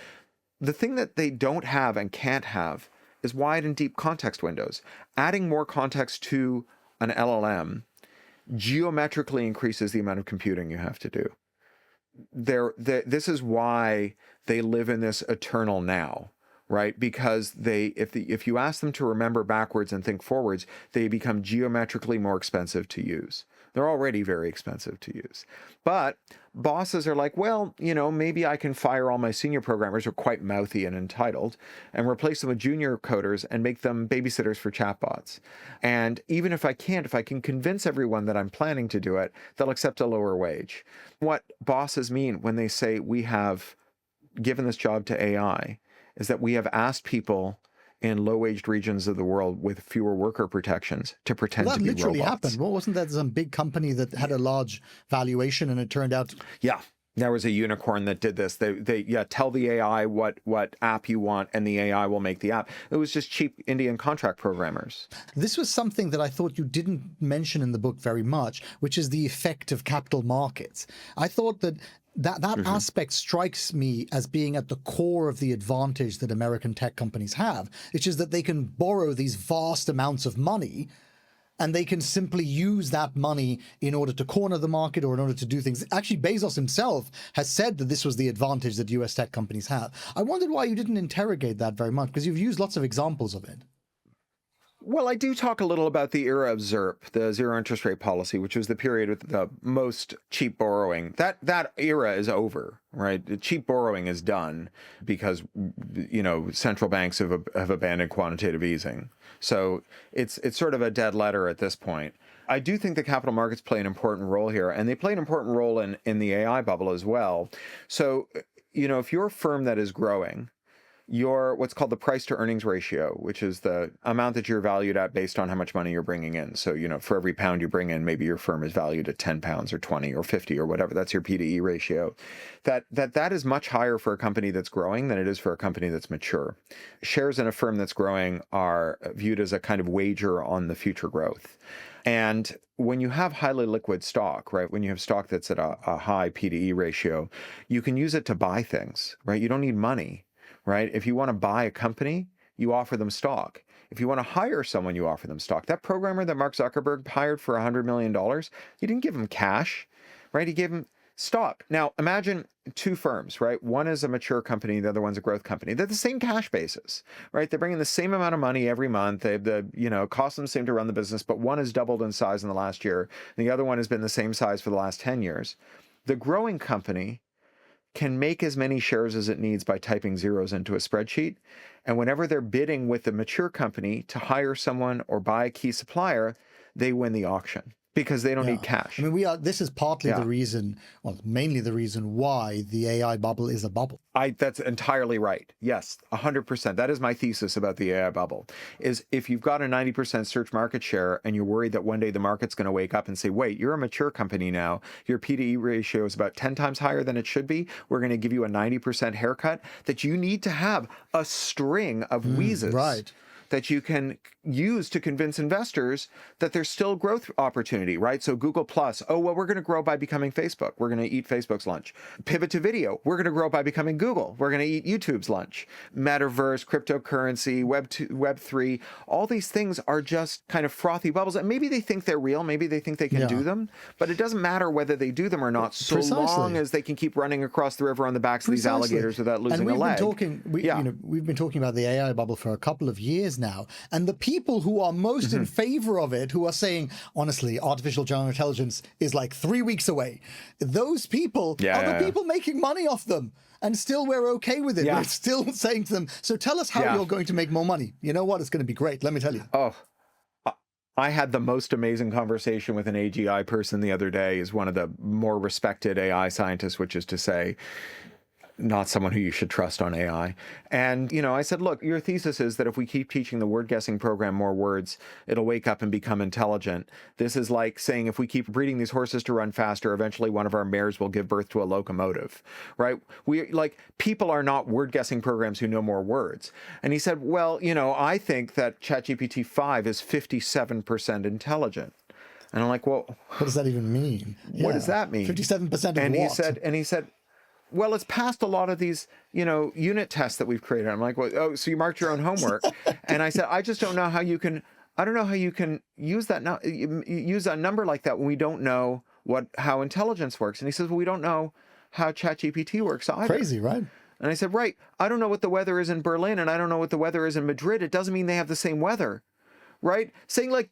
the thing that they don't have and can't have is wide and deep context windows. Adding more context to an LLM geometrically increases the amount of computing you have to do. This is why they live in this eternal now, right? Because if you ask them to remember backwards and think forwards, they become geometrically more expensive to use. They're already very expensive to use. But bosses are like, well, maybe I can fire all my senior programmers who are quite mouthy and entitled and replace them with junior coders and make them babysitters for chatbots. And even if I can convince everyone that I'm planning to do it, they'll accept a lower wage. What bosses mean when they say we have given this job to AI is that we have asked people in low-waged regions of the world with fewer worker protections to pretend to be robots. That literally happened. Well, wasn't that some big company that had a large valuation and it turned out... Yeah, there was a unicorn that did this. They tell the AI what app you want and the AI will make the app. It was just cheap Indian contract programmers. This was something that I thought you didn't mention in the book very much, which is the effect of capital markets. I thought that aspect strikes me as being at the core of the advantage that American tech companies have, which is that they can borrow these vast amounts of money and they can simply use that money in order to corner the market or in order to do things. Actually, Bezos himself has said that this was the advantage that US tech companies have. I wondered why you didn't interrogate that very much, because you've used lots of examples of it. Well, I do talk a little about the era of ZIRP, the zero interest rate policy, which was the period with the most cheap borrowing. That era is over, right? The cheap borrowing is done because, central banks have abandoned quantitative easing. So it's sort of a dead letter at this point. I do think the capital markets play an important role here, and they play an important role in the AI bubble as well. So, if you're a firm that is growing, your what's called the price to earnings ratio, which is the amount that you're valued at based on how much money you're bringing in. So, for every pound you bring in, maybe your firm is valued at 10 pounds or 20 or 50 or whatever. That's your P to E ratio. That is much higher for a company that's growing than it is for a company that's mature. Shares in a firm that's growing are viewed as a kind of wager on the future growth. And when you have highly liquid stock, right, when you have stock that's at a high P to E ratio, you can use it to buy things, right? You don't need money. Right? If you want to buy a company, you offer them stock. If you want to hire someone, you offer them stock. That programmer that Mark Zuckerberg hired for $100 million, you didn't give him cash, right? You gave him Stop. Now, imagine two firms, right? One is a mature company, the other one's a growth company. They're the same cash basis, right? They're bringing the same amount of money every month. They have the, cost them the same to run the business, but one has doubled in size in the last year. And the other one has been the same size for the last 10 years. The growing company can make as many shares as it needs by typing zeros into a spreadsheet. And whenever they're bidding with the mature company to hire someone or buy a key supplier, they win the auction because they don't need cash. I mean, this is partly the reason, well, mainly the reason why the AI bubble is a bubble. That's entirely right. Yes, 100%. That is my thesis about the AI bubble, is if you've got a 90% search market share and you're worried that one day the market's going to wake up and say, wait, you're a mature company now, your P/E ratio is about 10 times higher than it should be, we're going to give you a 90% haircut, that you need to have a string of wheezes. Right. That you can use to convince investors that there's still growth opportunity, right? So Google Plus, we're going to grow by becoming Facebook. We're going to eat Facebook's lunch. Pivot to video, we're going to grow by becoming Google. We're going to eat YouTube's lunch. Metaverse, cryptocurrency, Web3, all these things are just kind of frothy bubbles. And maybe they think they're real. Maybe they think they can do them. But it doesn't matter whether they do them or not, so long as they can keep running across the river on the backs of these alligators without losing a leg. We've been talking about the AI bubble for a couple of years now, and the people who are most in favor of it, who are saying, honestly, artificial general intelligence is like 3 weeks away, those people are the people making money off them. And still we're okay with it. We're still saying to them, so tell us how you're going to make more money. You know what? It's going to be great. Let me tell you. I had the most amazing conversation with an AGI person the other day, is one of the more respected AI scientists, which is to say, not someone who you should trust on AI. And, I said, look, your thesis is that if we keep teaching the word guessing program more words, it'll wake up and become intelligent. This is like saying if we keep breeding these horses to run faster, eventually one of our mares will give birth to a locomotive, right? People are not word guessing programs who know more words. And he said, well, I think that ChatGPT 5 is 57% intelligent. And I'm like, well, what does that even mean? What does that mean? 57% of and what? He said, well, it's passed a lot of these, unit tests that we've created. I'm like, well, so you marked your own homework. And I said, I just don't know how you can, use that use a number like that when we don't know how intelligence works. And he says, well, we don't know how ChatGPT works either. Crazy, right? And I said, right, I don't know what the weather is in Berlin and I don't know what the weather is in Madrid. It doesn't mean they have the same weather, right? Saying like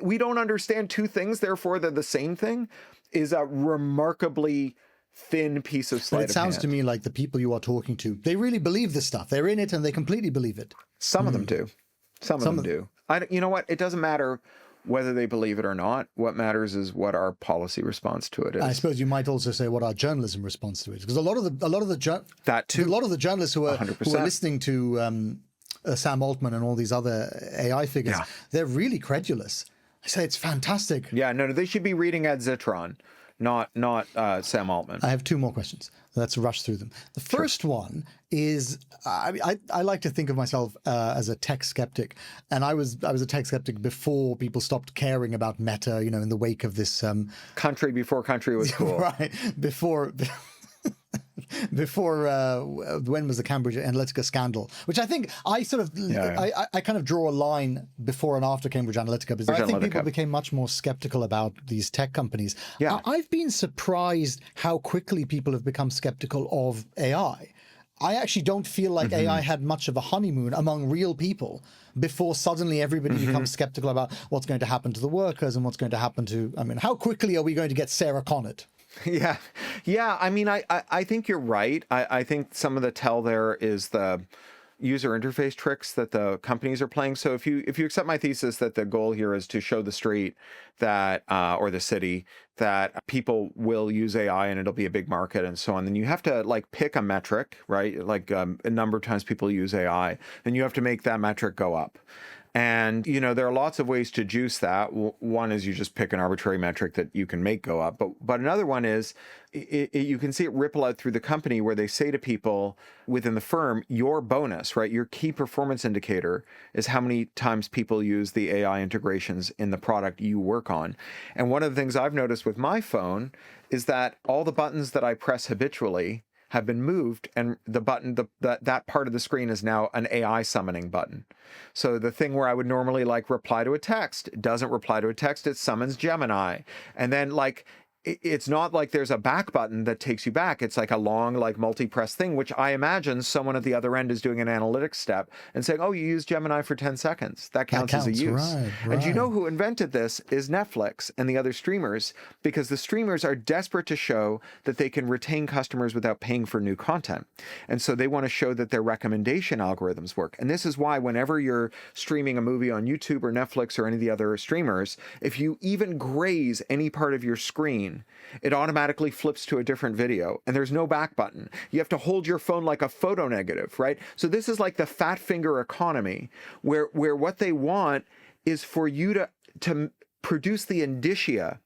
we don't understand two things, therefore they're the same thing, is a remarkably thin piece of sleight of hand. It sounds to me like the people you are talking to, they really believe this stuff. They're in it and they completely believe it. Some of them do. Some of them do. You know what? It doesn't matter whether they believe it or not. What matters is what our policy response to it is. I suppose you might also say what our journalism response to it is, because a lot of the journalists who are listening to Sam Altman and all these other AI figures, they're really credulous. I say it's fantastic. Yeah, no, they should be reading Ed Zitron. Not Sam Altman. I have two more questions. Let's rush through them. The first one is, I like to think of myself as a tech skeptic, and I was a tech skeptic before people stopped caring about Meta. In the wake of this country before country was cool, right? Before when was the Cambridge Analytica scandal, which I think I sort of I kind of draw a line before and after Cambridge Analytica, because I think people became much more skeptical about these tech companies. I've been surprised how quickly people have become skeptical of AI. I actually don't feel like AI had much of a honeymoon among real people before suddenly everybody becomes skeptical about what's going to happen to the workers and what's going to happen to, how quickly are we going to get Sarah Connett? Yeah. I mean, I think you're right. I think some of the tell there is the user interface tricks that the companies are playing. So if you accept my thesis that the goal here is to show the street that, or the city, that people will use AI and it'll be a big market and so on, then you have to pick a metric, right? A number of times people use AI, and you have to make that metric go up. And, there are lots of ways to juice that. One is you just pick an arbitrary metric that you can make go up. But another one is you can see it ripple out through the company, where they say to people within the firm, your bonus, right? Your key performance indicator is how many times people use the AI integrations in the product you work on. And one of the things I've noticed with my phone is that all the buttons that I press habitually have been moved, and the button, that part of the screen is now an AI summoning button. So the thing where I would normally reply to a text doesn't reply to a text, it summons Gemini. And then it's not like there's a back button that takes you back. It's like a long, like multi-press thing, which I imagine someone at the other end is doing an analytics step and saying, oh, you used Gemini for 10 seconds. That counts as a use. Right. And you know who invented this is Netflix and the other streamers, because the streamers are desperate to show that they can retain customers without paying for new content. And so they want to show that their recommendation algorithms work. And this is why whenever you're streaming a movie on YouTube or Netflix or any of the other streamers, if you even graze any part of your screen, it automatically flips to a different video, and there's no back button. You have to hold your phone like a photo negative, right? So this is like the fat finger economy, where what they want is for you to produce the indicia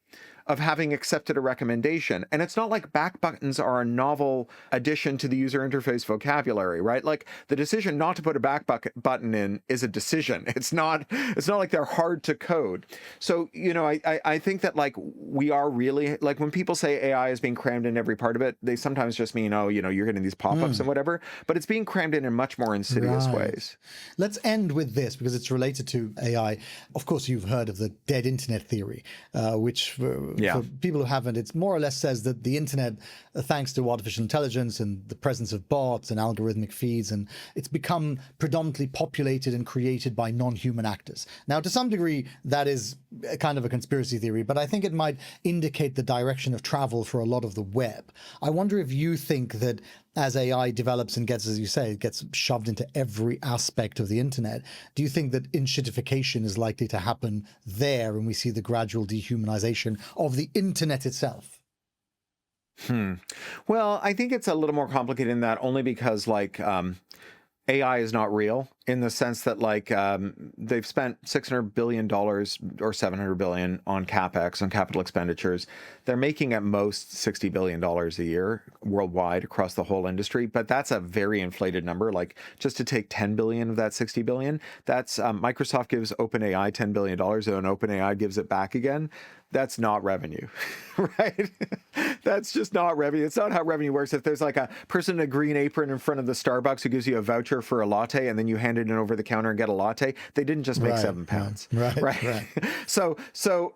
of having accepted a recommendation. And it's not like back buttons are a novel addition to the user interface vocabulary, right? Like the decision not to put a back button in is a decision. It's not like they're hard to code. So, you know, I think that like we are really, like when people say AI is being crammed in every part of it, they sometimes just mean, oh, you know, you're getting these pop-ups and whatever, but it's being crammed in much more insidious ways. Let's end with this because it's related to AI. Of course, you've heard of the dead internet theory, which for people who haven't, it more or less says that the internet, thanks to artificial intelligence and the presence of bots and algorithmic feeds, and it's become predominantly populated and created by non-human actors. Now, to some degree, that is a kind of a conspiracy theory, but I think it might indicate the direction of travel for a lot of the web. I wonder if you think that as AI develops and gets, as you say, it gets shoved into every aspect of the internet, do you think that enshittification is likely to happen there and we see the gradual dehumanization of the internet itself? Well, I think it's a little more complicated than that, only because like AI is not real, in the sense that like they've spent $600 billion or $700 billion on CapEx, on capital expenditures. They're making at most $60 billion a year worldwide across the whole industry. But that's a very inflated number. Like just to take 10 billion of that 60 billion, that's Microsoft gives OpenAI $10 billion and OpenAI gives it back again. That's not revenue, right? That's just not revenue. It's not how revenue works. If there's like a person in a green apron in front of the Starbucks who gives you a voucher for a latte and then you hand it in over the counter and get a latte, they didn't just make £7. Right. So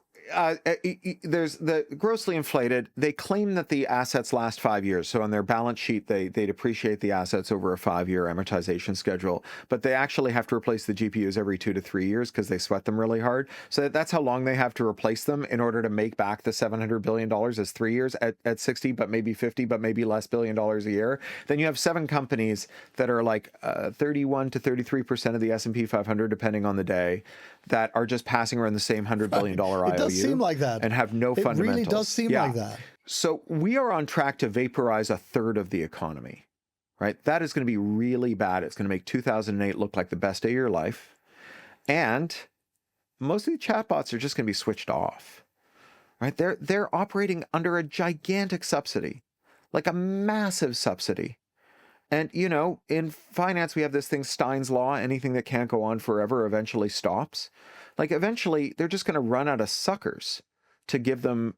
there's the grossly inflated. They claim that the assets last 5 years. So on their balance sheet, they depreciate the assets over a 5-year amortization schedule, but they actually have to replace the GPUs every 2 to 3 years because they sweat them really hard. So that's how long they have to replace them in order to make back the $700 billion as 3 years at 60, but maybe 50, but maybe less $billion a year. Then you have 7 companies that are like 31 to 33% of the S&P 500, depending on the day, that are just passing around the same $100 billion IOU. It does seem like that. And have no fundamentals. It really does seem like that. So we are on track to vaporize a third of the economy, right? That is going to be really bad. It's going to make 2008 look like the best day of your life. And most of the chatbots are just going to be switched off, right? They're operating under a gigantic subsidy, like a massive subsidy. And, you know, in finance, we have this thing, Stein's law, anything that can't go on forever eventually stops. Like eventually they're just going to run out of suckers to give them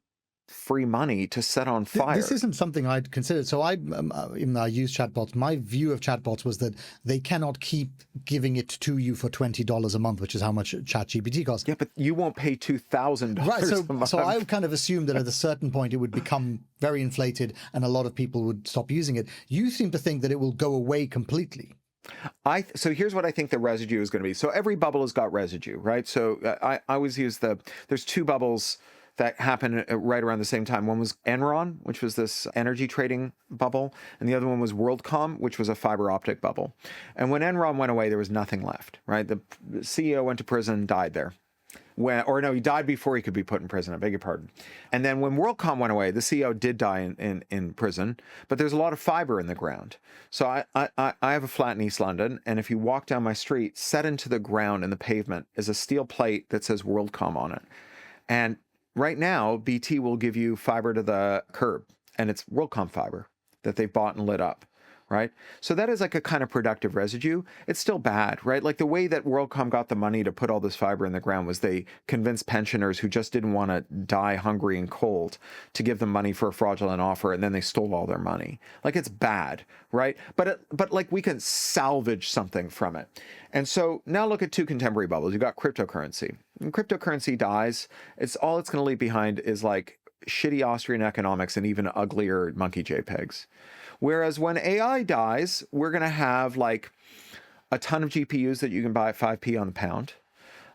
free money to set on fire. This isn't something I'd considered. So even though I use chatbots, my view of chatbots was that they cannot keep giving it to you for $20 a month, which is how much ChatGPT costs. Yeah, but you won't pay $2,000 a month. So I kind of assumed that at a certain point it would become very inflated and a lot of people would stop using it. You seem to think that it will go away completely. So here's what I think the residue is going to be. So every bubble has got residue, right? So I always use there's 2 bubbles that happened right around the same time. One was Enron, which was this energy trading bubble, and the other one was WorldCom, which was a fiber optic bubble. And when Enron went away, there was nothing left, right? The CEO went to prison, died there. He died before he could be put in prison. I beg your pardon. And then when WorldCom went away, the CEO did die in prison, but there's a lot of fiber in the ground. So I have a flat in East London, and if you walk down my street, set into the ground in the pavement is a steel plate that says WorldCom on it. And right now, BT will give you fiber to the curb, and it's WorldCom fiber that they've bought and lit up. Right? So that is like a kind of productive residue. It's still bad, right? Like the way that WorldCom got the money to put all this fiber in the ground was they convinced pensioners who just didn't want to die hungry and cold to give them money for a fraudulent offer, and then they stole all their money. Like it's bad, right? But like we can salvage something from it. And so now look at 2 contemporary bubbles. You've got cryptocurrency. When cryptocurrency dies, all it's going to leave behind is like shitty Austrian economics and even uglier monkey JPEGs. Whereas when AI dies, we're going to have like a ton of GPUs that you can buy at 5p on the pound.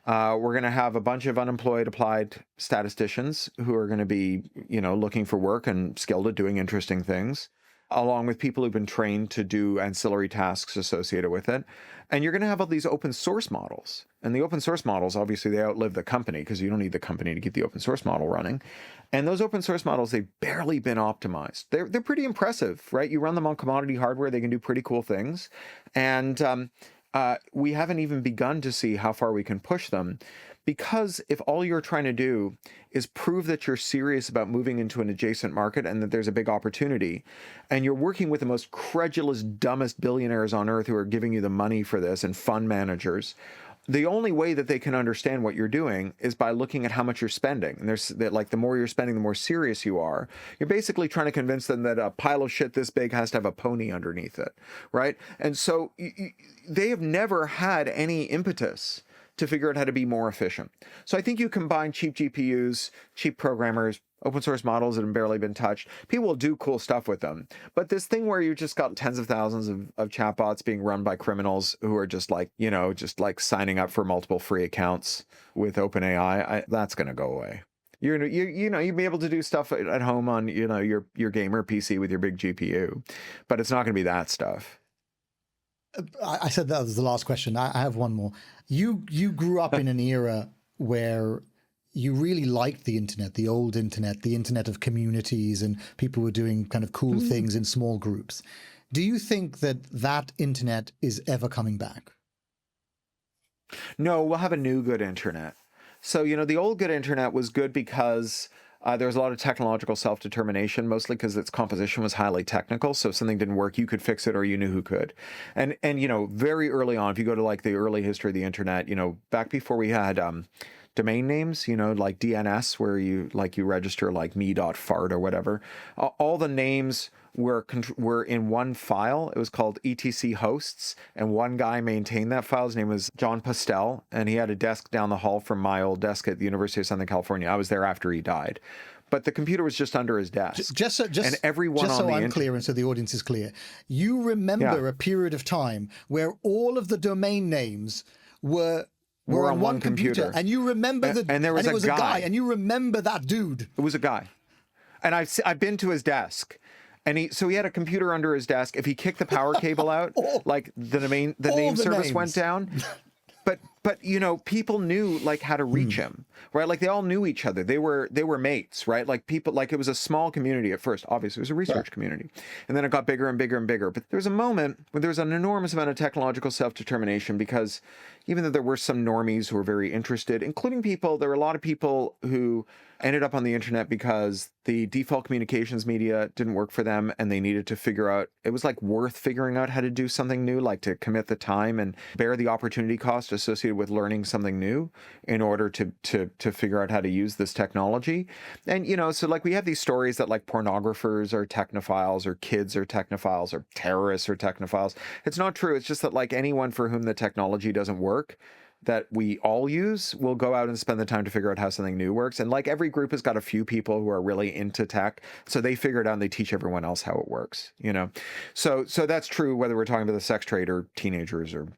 We're going to have a bunch of unemployed applied statisticians who are going to be, looking for work and skilled at doing interesting things, along with people who've been trained to do ancillary tasks associated with it. And you're going to have all these open source models. And the open source models, obviously, they outlive the company because you don't need the company to keep the open source model running. And those open source models, they've barely been optimized. They're pretty impressive, right? You run them on commodity hardware, they can do pretty cool things. And we haven't even begun to see how far we can push them, because if all you're trying to do is prove that you're serious about moving into an adjacent market and that there's a big opportunity, and you're working with the most credulous, dumbest billionaires on earth who are giving you the money for this and fund managers, the only way that they can understand what you're doing is by looking at how much you're spending. And there's that, like, the more you're spending, the more serious you are. You're basically trying to convince them that a pile of shit this big has to have a pony underneath it, right? And so they have never had any impetus to figure out how to be more efficient. So I think you combine cheap GPUs, cheap programmers, open source models that have barely been touched. People will do cool stuff with them. But this thing where you just got tens of thousands of chatbots being run by criminals who are just like, signing up for multiple free accounts with OpenAI, that's going to go away. You'd be able to do stuff at home on, your gamer PC with your big GPU, but it's not going to be that stuff. I said that was the last question. I have one more. You grew up in an era where you really liked the internet, the old internet, the internet of communities, and people were doing kind of cool things in small groups. Do you think that internet is ever coming back? No, we'll have a new good internet. So, the old good internet was good because there was a lot of technological self-determination, mostly because its composition was highly technical. So if something didn't work, you could fix it, or you knew who could. And very early on, if you go to like the early history of the internet, back before we had domain names, like DNS, where you register like me.fart or whatever, all the names were in one file. It was called etc hosts, and one guy maintained that file. His name was John Postel, and he had a desk down the hall from my old desk at the University of Southern California. I was there after he died, but the computer was just under his desk. And everyone just so I'm clear and so the audience is clear, you remember a period of time where all of the domain names were on one computer, and you remember and there was, a guy, and you remember that dude. It was a guy, and I've been to his desk. And he had a computer under his desk. If he kicked the power cable out, like the name service went down. But people knew like how to reach him, right? Like they all knew each other. They were mates, right? Like people, like it was a small community at first. Obviously, it was a research community, and then it got bigger and bigger and bigger. But there was a moment when there was an enormous amount of technological self-determination, because even though there were some normies who were very interested, including there were a lot of people who ended up on the internet because the default communications media didn't work for them, and they needed to figure out, it was like worth figuring out how to do something new, like to commit the time and bear the opportunity cost associated with learning something new in order to figure out how to use this technology. And, so like we have these stories that like pornographers are technophiles, or kids are technophiles, or terrorists are technophiles. It's not true. It's just that like anyone for whom the technology doesn't work, that we all use, will go out and spend the time to figure out how something new works. And like every group has got a few people who are really into tech, so they figure it out and they teach everyone else how it works, So that's true whether we're talking about the sex trade or teenagers or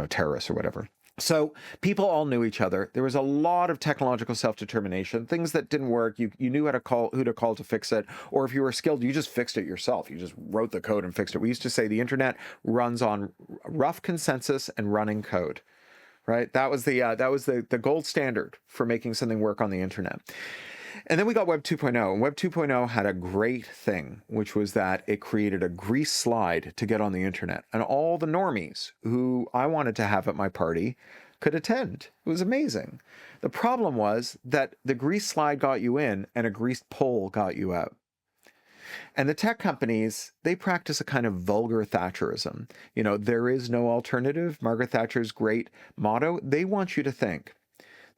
terrorists or whatever. So people all knew each other. There was a lot of technological self-determination. Things that didn't work, you knew who to call to fix it. Or if you were skilled, you just fixed it yourself. You just wrote the code and fixed it. We used to say the internet runs on rough consensus and running code. Right? That was the gold standard for making something work on the internet. And then we got Web 2.0, and Web 2.0 had a great thing, which was that it created a grease slide to get on the internet. And all the normies who I wanted to have at my party could attend. It was amazing. The problem was that the grease slide got you in and a greased pole got you out. And the tech companies, they practice a kind of vulgar Thatcherism. There is no alternative. Margaret Thatcher's great motto. They want you to think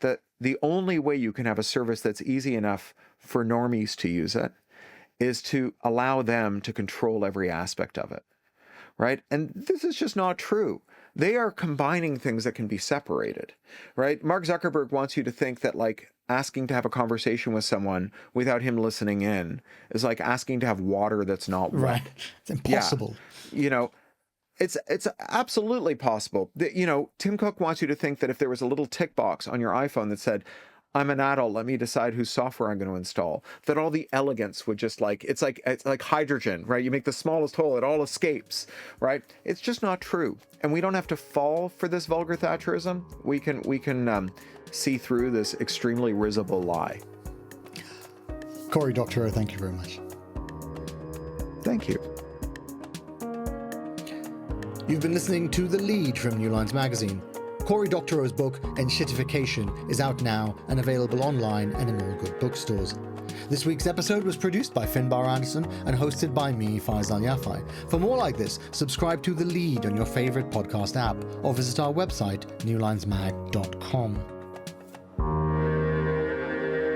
that the only way you can have a service that's easy enough for normies to use it is to allow them to control every aspect of it, right? And this is just not true. They are combining things that can be separated, right? Mark Zuckerberg wants you to think that like asking to have a conversation with someone without him listening in is like asking to have water that's not wet. Right. It's impossible. Yeah. You know, it's absolutely possible. You know, Tim Cook wants you to think that if there was a little tick box on your iPhone that said, I'm an adult, let me decide whose software I'm going to install, that all the elegance would just like, it's like hydrogen, right? You make the smallest hole, it all escapes, right? It's just not true. And we don't have to fall for this vulgar Thatcherism. We can see through this extremely risible lie. Cory Doctorow, thank you very much. Thank you. You've been listening to The Lead from New Lines Magazine. Cory Doctorow's book, Enshittification, is out now and available online and in all good bookstores. This week's episode was produced by Finbar Anderson and hosted by me, Faisal Al Yafai. For more like this, subscribe to The Lead on your favorite podcast app or visit our website, newlinesmag.com.